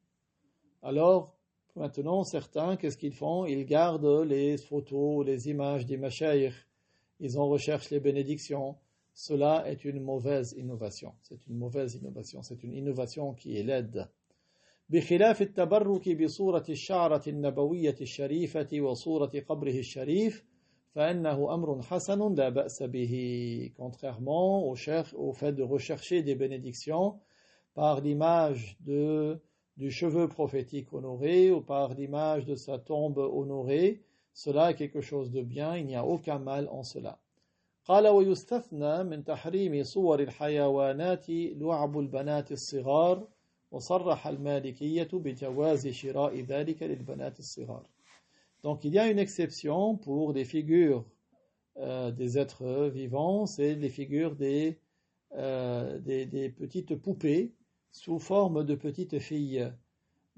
Alors, maintenant, certains, qu'est-ce qu'ils font? Ils gardent les photos, les images des mashayikh, ils en recherchent les bénédictions. Cela est une mauvaise innovation. C'est une mauvaise innovation. C'est une innovation qui est laide. بخلاف التبرك بصورة الشعرة النبوية الشريفة وصورة قبره الشريف فإنه أمر حسن لا بأس به. Contrairement au fait de rechercher des bénédictions par l'image du cheveu prophétique honoré ou par l'image de sa tombe honorée, cela est quelque chose de bien, il n'y a aucun mal en cela. قال ويستثنى من تحريم صور الحيوانات لعب البنات الصغار وصرح المالكية بجواز شراء ذلك للبنات الصغار. Donc il y a une exception pour les figures des êtres vivants, c'est les figures des petites poupées sous forme de petites filles.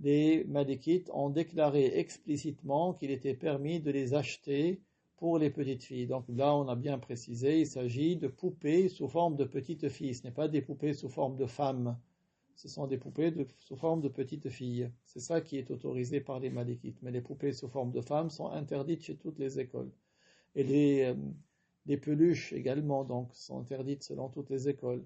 Les malikites ont déclaré explicitement qu'il était permis de les acheter pour les petites filles. Donc là, on a bien précisé, il s'agit de poupées sous forme de petites filles. Ce n'est pas des poupées sous forme de femmes. Ce sont des poupées sous forme de petites filles. C'est ça qui est autorisé par les malikites. Mais les poupées sous forme de femmes sont interdites chez toutes les écoles. Et les peluches également, donc, sont interdites selon toutes les écoles.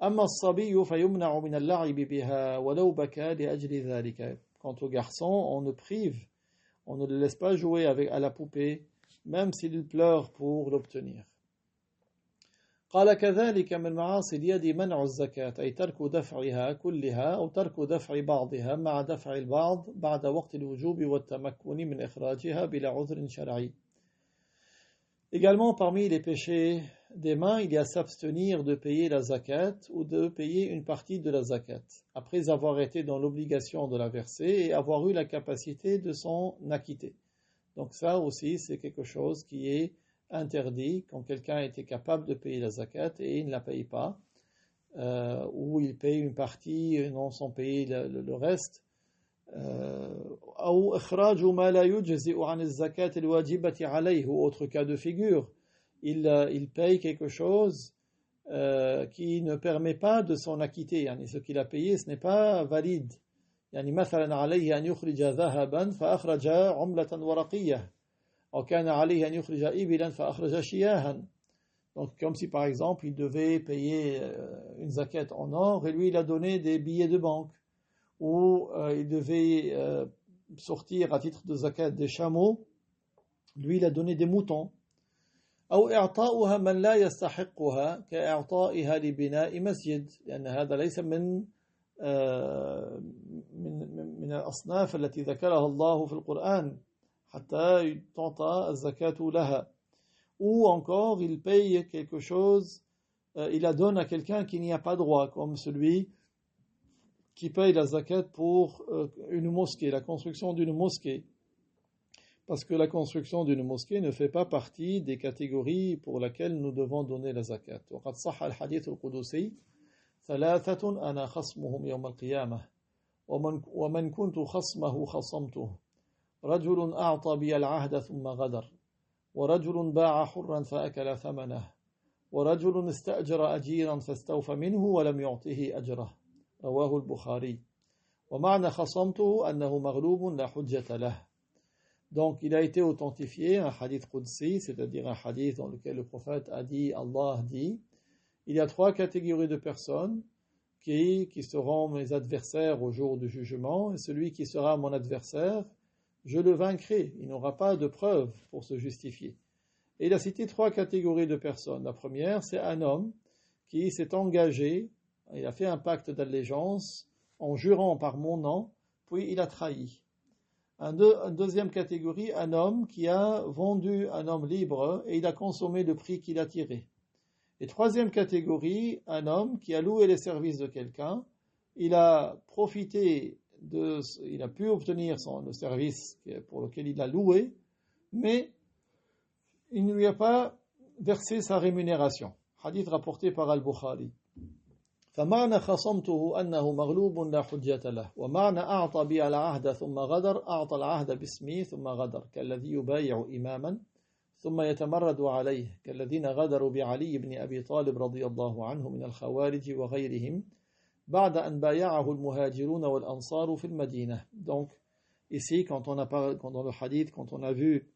أما الصبي فيمنع من اللعب بها ولو بكى لأجل ذلك. Quant aux garçons, on ne le laisse pas jouer à la poupée, même s'il pleure pour l'obtenir. قال كذلك من معاصي اليد منع الزكاة أي ترك دفعها كلها أو ترك دفع بعضها مع دفع البعض بعد وقت الوجوب والتمكن من إخراجها بلا عذر شرعي. Également, parmi les péchés des mains, il y a s'abstenir de payer la zakat ou de payer une partie de la zakat, après avoir été dans l'obligation de la verser et avoir eu la capacité de s'en acquitter. Donc ça aussi, c'est quelque chose qui est interdit quand quelqu'un était capable de payer la zakat et il ne la paye pas, ou il paye une partie non sans payer le reste. أو إخراج ما لا يجزئ عن الزكاة الواجبة عليه, ou autre cas de figure, il paye quelque chose qui ne permet pas de s'en acquitter, يعني ce qu'il a payé ce n'est pas valide. يعني مثلا عليه أن يخرج ذهبا فأخرج عملة ورقية أو كان عليه أن يخرج إبلا فأخرج شياها. Donc comme si par exemple il devait payer une zakat en or et lui il a donné des billets de banque, ou il devait sortir à titre de zakat des chameaux, lui il a donné des moutons. أو إعطاؤها من لا يستحقها كإعطائها لبناء مسجد لأن هذا ليس من الأصناف التي ذكرها الله في القرآن حتى تعطى الزكاة لها. Ou encore il paye quelque chose, il la donne à quelqu'un qui n'y a pas droit, comme celui qui paye la zakat pour une mosquée, la construction d'une mosquée. Parce que la construction d'une mosquée ne fait pas partie des catégories pour lesquelles nous devons donner la zakat. وقد صح الحديث القدسي ثلاثة أنا خصمهم يوم القيامة ومن كنت خصمه خصمته رجل أعطى بي العهد ثم غدر ورجل باع حرا فأكل ثمنه ورجل استأجر أجيرا فاستوفى منه ولم يعطه أجره رواه البخاري ومعنى خصمته أنه مغلوب لا حجة له. Donc il a été authentifié un hadith qudsi, c'est-à-dire un hadith dans lequel le prophète a dit, Allah dit, il y a 3 catégories de personnes qui seront mes adversaires au jour du jugement, et celui qui sera mon adversaire, je le vaincrai, il n'aura pas de preuve pour se justifier. Et il a cité 3 catégories de personnes. La première, c'est un homme qui s'est engagé, il a fait un pacte d'allégeance en jurant par mon nom, puis il a trahi. Une deuxième catégorie, un homme qui a vendu un homme libre et il a consommé le prix qu'il a tiré. Et troisième catégorie, un homme qui a loué les services de quelqu'un, il a pu obtenir le service pour lequel il a loué, mais il ne lui a pas versé sa rémunération. Hadith rapporté par Al-Bukhari. فمعنى خصمته أنه مغلوب لا حجة له ومعنى أعطى بي العهد ثم غدر أعطى العهد باسمي ثم غدر كالذي يبايع إماما ثم يتمرد عليه كالذين غدروا بعلي بن أبي طالب رضي الله عنه من الخوارج وغيرهم بعد أن بايعه المهاجرون والأنصار في المدينة. Donc ici quand dans le hadith quand on a vu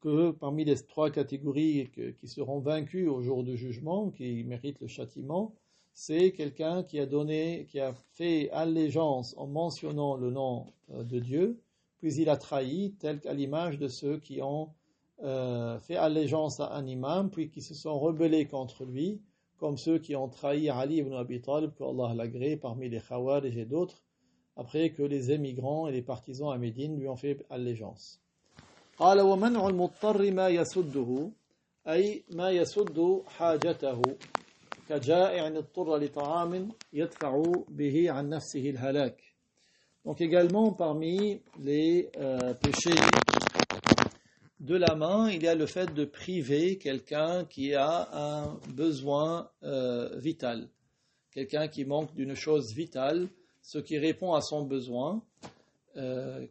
que parmi les 3 catégories qui seront vaincues au jour du jugement, qui méritent le châtiment, c'est quelqu'un qui a fait allégeance en mentionnant le nom de Dieu, puis il a trahi, tel qu'à l'image de ceux qui ont fait allégeance à un imam, puis qui se sont rebellés contre lui, comme ceux qui ont trahi Ali ibn Abi Talib, que Allah l'agrée, parmi les Khawarij et d'autres, après que les émigrants et les partisans à Médine lui ont fait allégeance. قال ومنع المضطر ما يسده أي ما يسد حاجته كجائع اضطر لطعام يدفع به عن نفسه الهلاك. Donc également parmi les péchés de la main, il y a le fait de priver quelqu'un qui a un besoin vital, quelqu'un qui manque d'une chose vitale, ce qui répond à son besoin,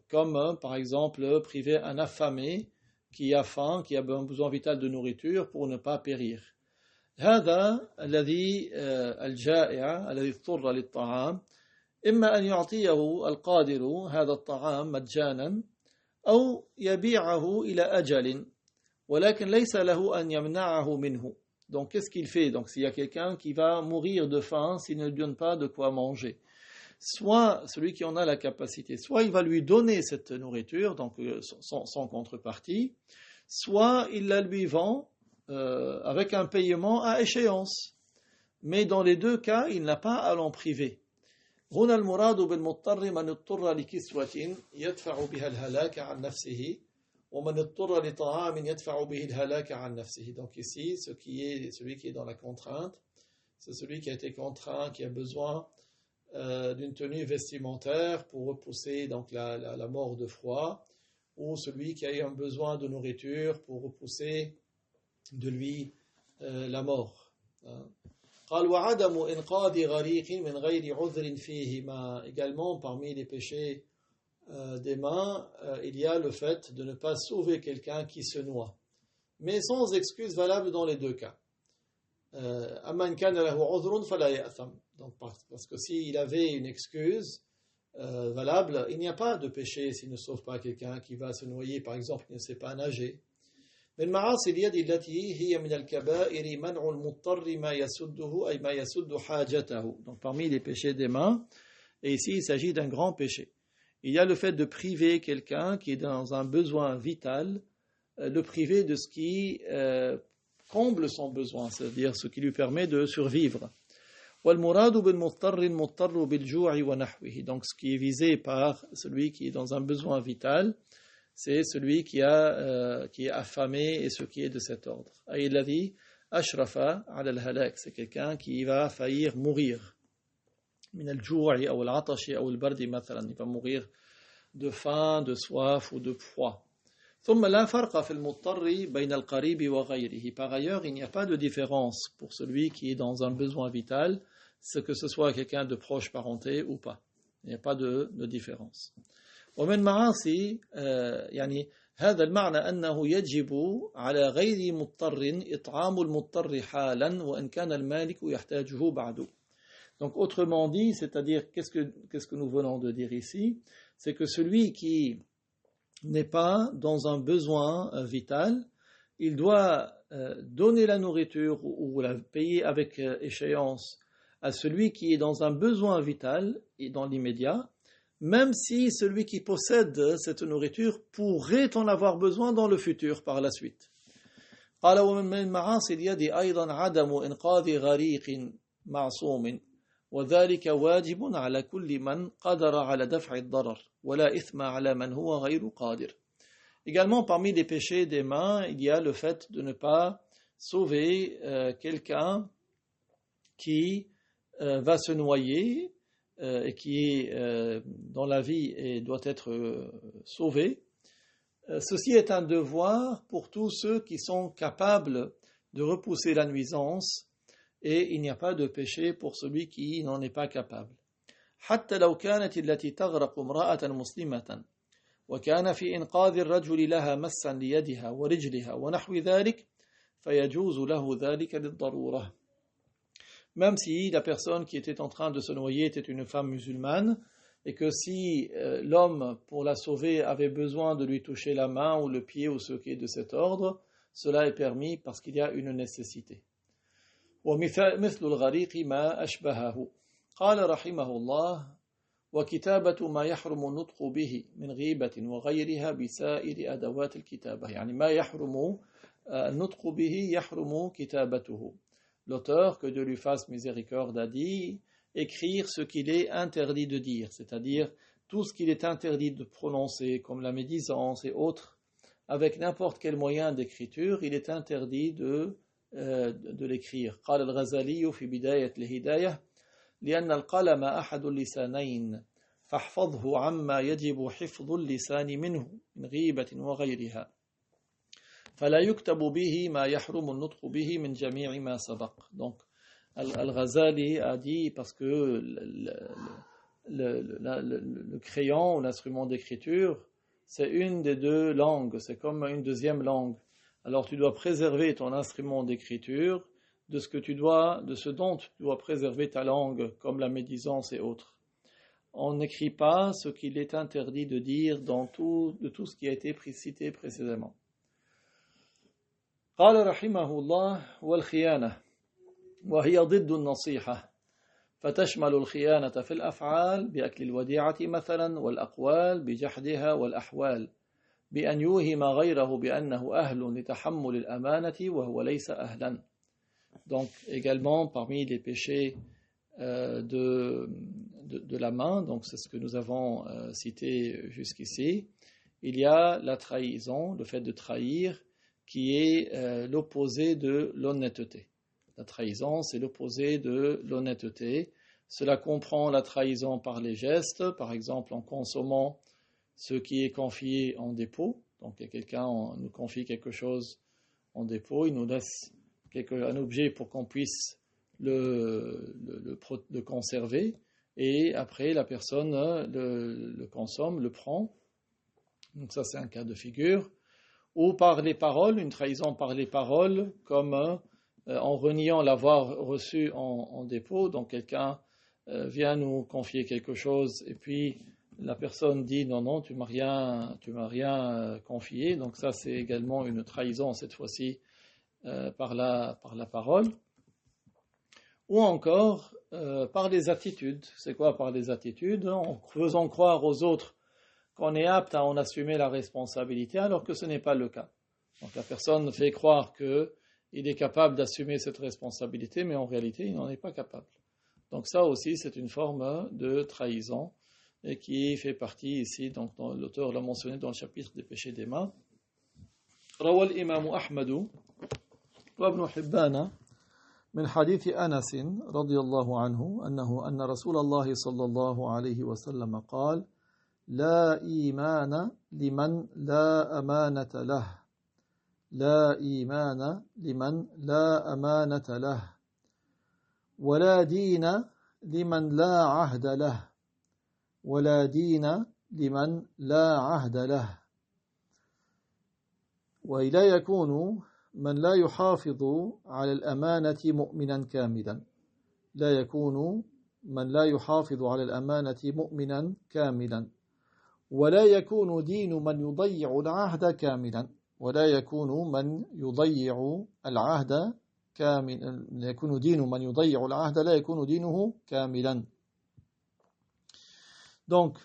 comme par exemple priver un affamé qui a faim, qui a un besoin vital de nourriture pour ne pas périr. هذا الذي الجائع الذي اضطر للطعام إما أن يعطيه القادر هذا الطعام مجانا أو يبيعه إلى أجل ولكن ليس له أن يمنعه منه. Donc qu'est-ce qu'il fait? Donc s'il y a quelqu'un qui va mourir de faim s'il ne lui donne pas de quoi manger, soit celui qui en a la capacité, soit il va lui donner cette nourriture, donc sans contrepartie, soit il la lui vend avec un paiement à échéance. Mais dans les 2 cas, il n'a pas à l'en priver. هنا المراد بالمضطر من اضطر لكسوة يدفع بها الهلاك عن نفسه ومن اضطر لطعام يدفع به الهلاك عن نفسه. Donc ici, celui qui est dans la contrainte, c'est celui qui a été contraint, qui a besoin d'une tenue vestimentaire pour repousser donc la mort de froid, ou celui qui a eu un besoin de nourriture pour repousser de lui la mort. قال وعدم إنقاذ غريق من غير عذر فيهما. Également parmi les péchés des mains, il y a le fait de ne pas sauver quelqu'un qui se noie, mais sans excuse valable dans les 2 cas. أما إن كان له عذر فلا يأثم. Donc parce que s'il avait une excuse valable, il n'y a pas de péché s'il ne sauve pas quelqu'un qui va se noyer, par exemple, il ne sait pas nager. من معاصي اليد التي هي من الكبائر منع المضطر ما يسده أي ما يسد حاجته. Donc parmi les péchés des mains, et ici il s'agit d'un grand péché, il y a le fait de priver quelqu'un qui est dans un besoin vital, le priver de ce qui comble son besoin, c'est-à-dire ce qui lui permet de survivre. والمراد بالمضطر المضطر بالجوع ونحوه. Donc ce qui est visé par celui qui est dans un besoin vital, c'est celui qui est affamé et ce qui est de cet ordre. أي الذي أشرف على الهلاك, c'est quelqu'un qui va faillir mourir. من الجوع أو العطش أو البرد مثلا, il va mourir de faim, de soif ou de froid. ثم لا فرق في المضطر بين القريب وغيره. Par ailleurs, il n'y a pas de différence pour celui qui est dans un besoin vital, que ce soit quelqu'un de proche parenté ou pas. Il n'y a pas de différence. ومن معاصي يعني هذا المعنى أنه يجب على غير مضطر إطعام المضطر حالا وإن كان المالك يحتاجه بعد. Donc autrement dit, c'est-à-dire qu'est-ce que nous venons de dire ici, c'est que celui qui n'est pas dans un besoin vital, il doit donner la nourriture ou la payer avec échéance à celui qui est dans un besoin vital et dans l'immédiat, même si celui qui possède cette nourriture pourrait en avoir besoin dans le futur par la suite. قال ومن معاصي اليد أيضا عدم إنقاذ غريق معصوم وذلك واجب على كل من قدر على دفع الضرر ولا إثم على من هو غير قادر. Également, parmi les péchés des mains, il y a le fait de ne pas sauver quelqu'un qui va se noyer et qui est dans la vie et doit être sauvé. Ceci est un devoir pour tous ceux qui sont capables de repousser la nuisance et il n'y a pas de péché pour celui qui n'en est pas capable. حتى لو كانت التي تغرق امرأة مسلمة وكان في إنقاذ الرجل لها مسا ليدها ورجلها ونحو ذلك فيجوز له ذلك للضرورة. Même si la personne qui était en train de se noyer était une femme musulmane et que si l'homme pour la sauver avait besoin de lui toucher la main ou le pied ou ce qui est de cet ordre, cela est permis parce qu'il y a une nécessité. ومثل الغريق ما أشبهه قال رحمه الله وكتابة ما يحرم النطق به من غيبة وغيرها بسائر أدوات الكتابة يعني ما يحرم النطق به يحرم كتابته. L'auteur, que Dieu lui fasse miséricorde, a dit écrire ce qu'il est interdit de dire, c'est-à-dire tout ce qu'il est interdit de prononcer comme la médisance et autres avec n'importe quel moyen d'écriture, il est interdit de l'écrire. قال الغزالي في بداية الهداية لأن القلم أحد اللسانين فاحفظه عما يجب حفظ اللسان منه من غيبة وغيرها فلا يكتب به ما يحرم النطق به من جميع ما سبق. Donc Al-Ghazali a dit parce que le crayon ou l'instrument d'écriture c'est une des deux langues, c'est comme une deuxième langue. Alors tu dois préserver ton instrument d'écriture de ce dont tu dois préserver ta langue, comme la médisance et autres. On n'écrit pas ce qu'il est interdit de dire de tout ce qui a été cité précédemment. قال رحمه الله والخيانة وهي ضد النصيحة فتشمل الخيانة في الأفعال بأكل الوديعة مثلا والأقوال بجحدها والأحوال بأن يوهم غيره بأنه أهل لتحمل الأمانة وهو ليس أهلا. Donc également parmi les péchés de la main, donc c'est ce que nous avons cité jusqu'ici, il y a la trahison, le fait de trahir qui est l'opposé de l'honnêteté. La trahison, c'est l'opposé de l'honnêteté. Cela comprend la trahison par les gestes, par exemple en consommant ce qui est confié en dépôt. Donc quelqu'un nous confie quelque chose en dépôt, il nous laisse un objet pour qu'on puisse le conserver, et après la personne le consomme, le prend. Donc ça c'est un cas de figure. Ou par les paroles, une trahison par les paroles, comme en reniant l'avoir reçu en dépôt. Donc quelqu'un vient nous confier quelque chose et puis la personne dit non, tu m'as rien confié. Donc ça c'est également une trahison, cette fois-ci par la parole. Ou encore par les attitudes. C'est quoi par les attitudes? En faisant croire aux autres qu'on est apte à en assumer la responsabilité alors que ce n'est pas le cas. Donc la personne fait croire qu'il est capable d'assumer cette responsabilité, mais en réalité il n'en est pas capable. Donc ça aussi c'est une forme de trahison et qui fait partie ici, donc l'auteur l'a mentionné dans le chapitre des péchés des mains. روى الإمام أحمد وابن حبان من حديث أنس رضي الله عنه أن رسول الله صلى الله عليه وسلم قال لا إيمان لمن لا أمانة له لا إيمان لمن لا أمانة له ولا دين لمن لا عهد له ولا دين لمن لا عهد له. ولا يكون من لا يحافظ على الأمانة مؤمنا كاملا لا يكون من لا يحافظ على الأمانة مؤمنا كاملا ولا يكون دين من يضيع العهد كاملا ولا يكون من يضيع العهد كاملا يكون دين من يضيع العهد لا يكون دينه كاملا. Donc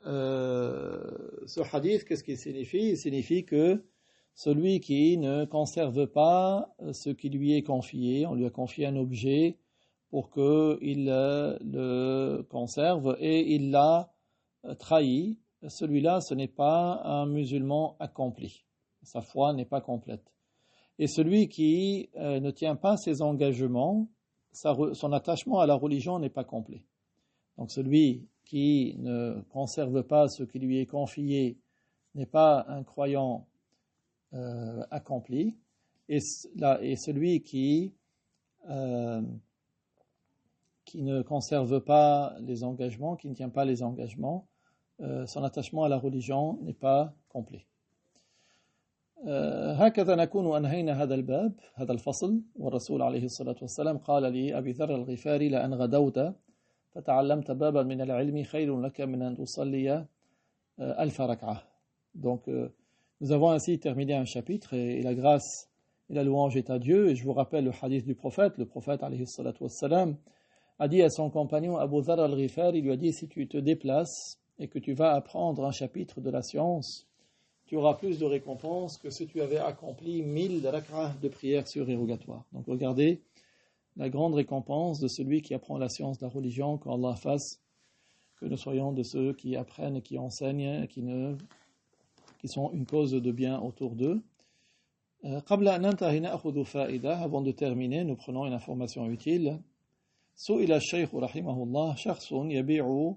ce hadith, qu'est-ce qu'il signifie? Il signifie que celui qui ne conserve pas ce qui lui est confié, on lui a confié un objet pour qu'il le conserve et il l'a trahi, celui-là, ce n'est pas un musulman accompli. Sa foi n'est pas complète. Et celui qui ne tient pas ses engagements, son attachement à la religion n'est pas complet. Donc celui qui ne conserve pas ce qui lui est confié n'est pas un croyant accompli. Et celui qui ne conserve pas les engagements, qui ne tient pas les engagements, son attachement à la religion n'est pas complet. هكذا نكون أنهينا هذا الباب هذا الفصل والرسول عليه الصلاة والسلام قال لأبي ذر الغفاري لأن غدوت فتعلمت بابا من العلم خير لك من أن تصلي 1000 ركعة. Donc nous avons ainsi terminé un chapitre et la grâce et la louange est à Dieu. Et je vous rappelle le hadith du prophète. Le prophète alayhi salatu wassalam a dit à son compagnon Abu Dharr al-Ghifari, il lui a dit: si tu te déplaces et que tu vas apprendre un chapitre de la science, tu auras plus de récompense que si tu avais accompli 1000 rak'ah de prière surérogatoires. Donc regardez la grande récompense de celui qui apprend la science de la religion, qu'Allah fasse que nous soyons de ceux qui apprennent et qui enseignent, qui sont une cause de bien autour d'eux. قبل أن ننتهي نأخذ فائدة. Avant de terminer, nous prenons une information utile. سئل الشيخ رحمه الله شخص يبيع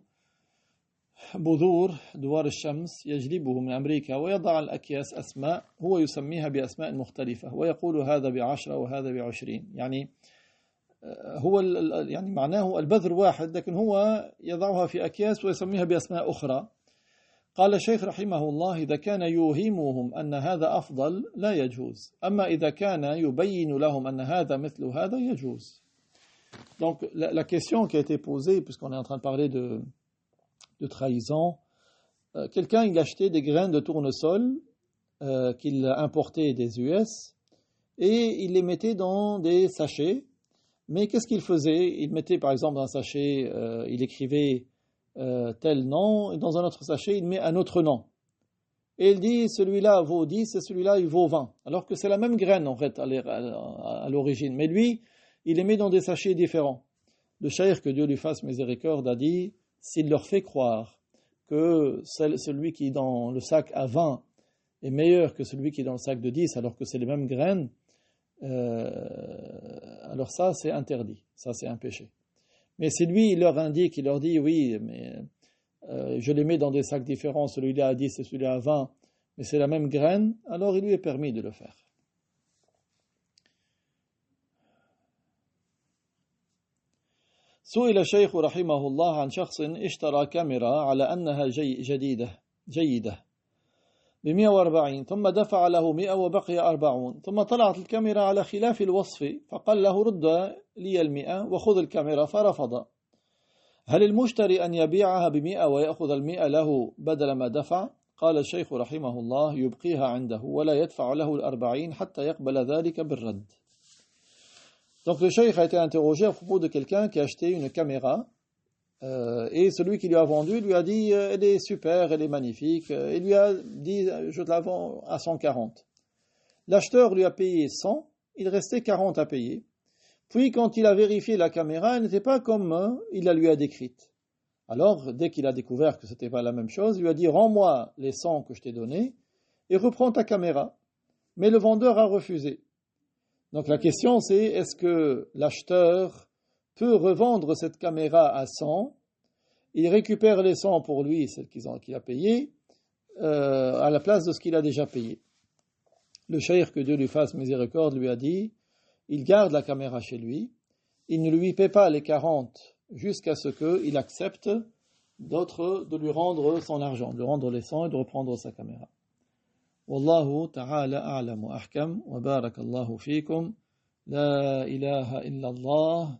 بذور دوار الشمس يجلبه من أمريكا ويضع الأكياس أسماء هو يسميها بأسماء مختلفة ويقول هذا ب10 وهذا ب20. يعني هو يعني معناه البذر واحد لكن هو يضعها في أكياس ويسميها بأسماء أخرى. قال الشيخ رحمه الله إذا كان يوهمهم أن هذا أفضل لا يجوز أما إذا كان يبين لهم أن هذا مثل هذا يجوز. Donc la question qui a été posée, puisqu'on est en train de parler de trahison, quelqu'un il achetait des graines de tournesol qu'il importait des US et il les mettait dans des sachets. Mais qu'est-ce qu'il faisait? Il mettait par exemple dans un sachet, il écrivait tel nom, et dans un autre sachet il met un autre nom. Et il dit celui-là vaut 10 et celui-là il vaut 20. Alors que c'est la même graine en fait à l'origine. Mais lui, il les met dans des sachets différents. Le cheikh, que Dieu lui fasse miséricorde, a dit: s'il leur fait croire que celui qui est dans le sac à 20 est meilleur que celui qui est dans le sac de 10 alors que c'est les mêmes graines, alors ça c'est interdit, ça c'est un péché. Mais si lui il leur indique, il leur dit oui mais je les mets dans des sacs différents, celui-là à 10 et celui-là à 20, mais c'est la même graine, alors il lui est permis de le faire. سئل الشيخ رحمه الله عن شخص اشترى كاميرا على أنها جيدة ب140 ثم دفع له 100 وبقي 40 ثم طلعت الكاميرا على خلاف الوصف فقال له رد لي 100 وخذ الكاميرا فرفض. هل المشتري أن يبيعها ب100 ويأخذ 100 له بدل ما دفع؟ قال الشيخ رحمه الله يبقيها عنده ولا يدفع له 40 حتى يقبل ذلك بالرد. Donc le cheikh a été interrogé à propos de quelqu'un qui a acheté une caméra et celui qui lui a vendu lui a dit elle est super, elle est magnifique, et lui a dit je te la vends à 140. L'acheteur lui a payé 100, il restait 40 à payer. Puis quand il a vérifié la caméra, elle n'était pas comme il la lui a décrite. Alors dès qu'il a découvert que ce n'était pas la même chose, il lui a dit rends-moi les 100 que je t'ai donnés et reprends ta caméra. Mais le vendeur a refusé. Donc la question c'est, est-ce que l'acheteur peut revendre cette caméra à 100, il récupère les 100 pour lui, celle qu'il a payé, à la place de ce qu'il a déjà payé. Le cheikh, que Dieu lui fasse miséricorde, lui a dit, il garde la caméra chez lui, il ne lui paie pas les 40 jusqu'à ce qu'il accepte de lui rendre son argent, de rendre les 100 et de reprendre sa caméra. والله تعالى أعلم وأحكم، وبارك الله فيكم. لا إله إلا الله،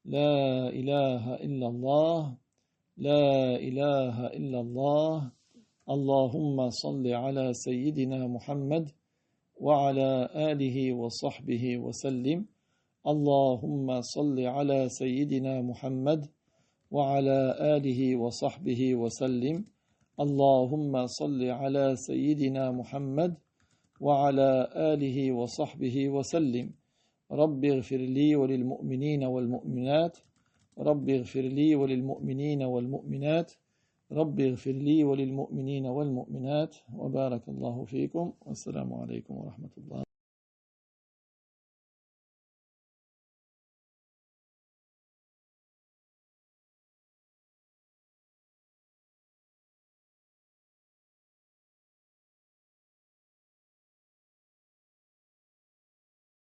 لا إله إلا الله، لا إله إلا الله. اللهم صل على سيدنا محمد وعلى آله وصحبه وسلم. اللهم صل على سيدنا محمد وعلى آله وصحبه وسلم. اللهم صل على سيدنا محمد وعلى آله وصحبه وسلم. رب اغفر لي وللمؤمنين والمؤمنات، رب اغفر لي وللمؤمنين والمؤمنات، رب اغفر لي وللمؤمنين والمؤمنات. وبارك الله فيكم، والسلام عليكم ورحمة الله.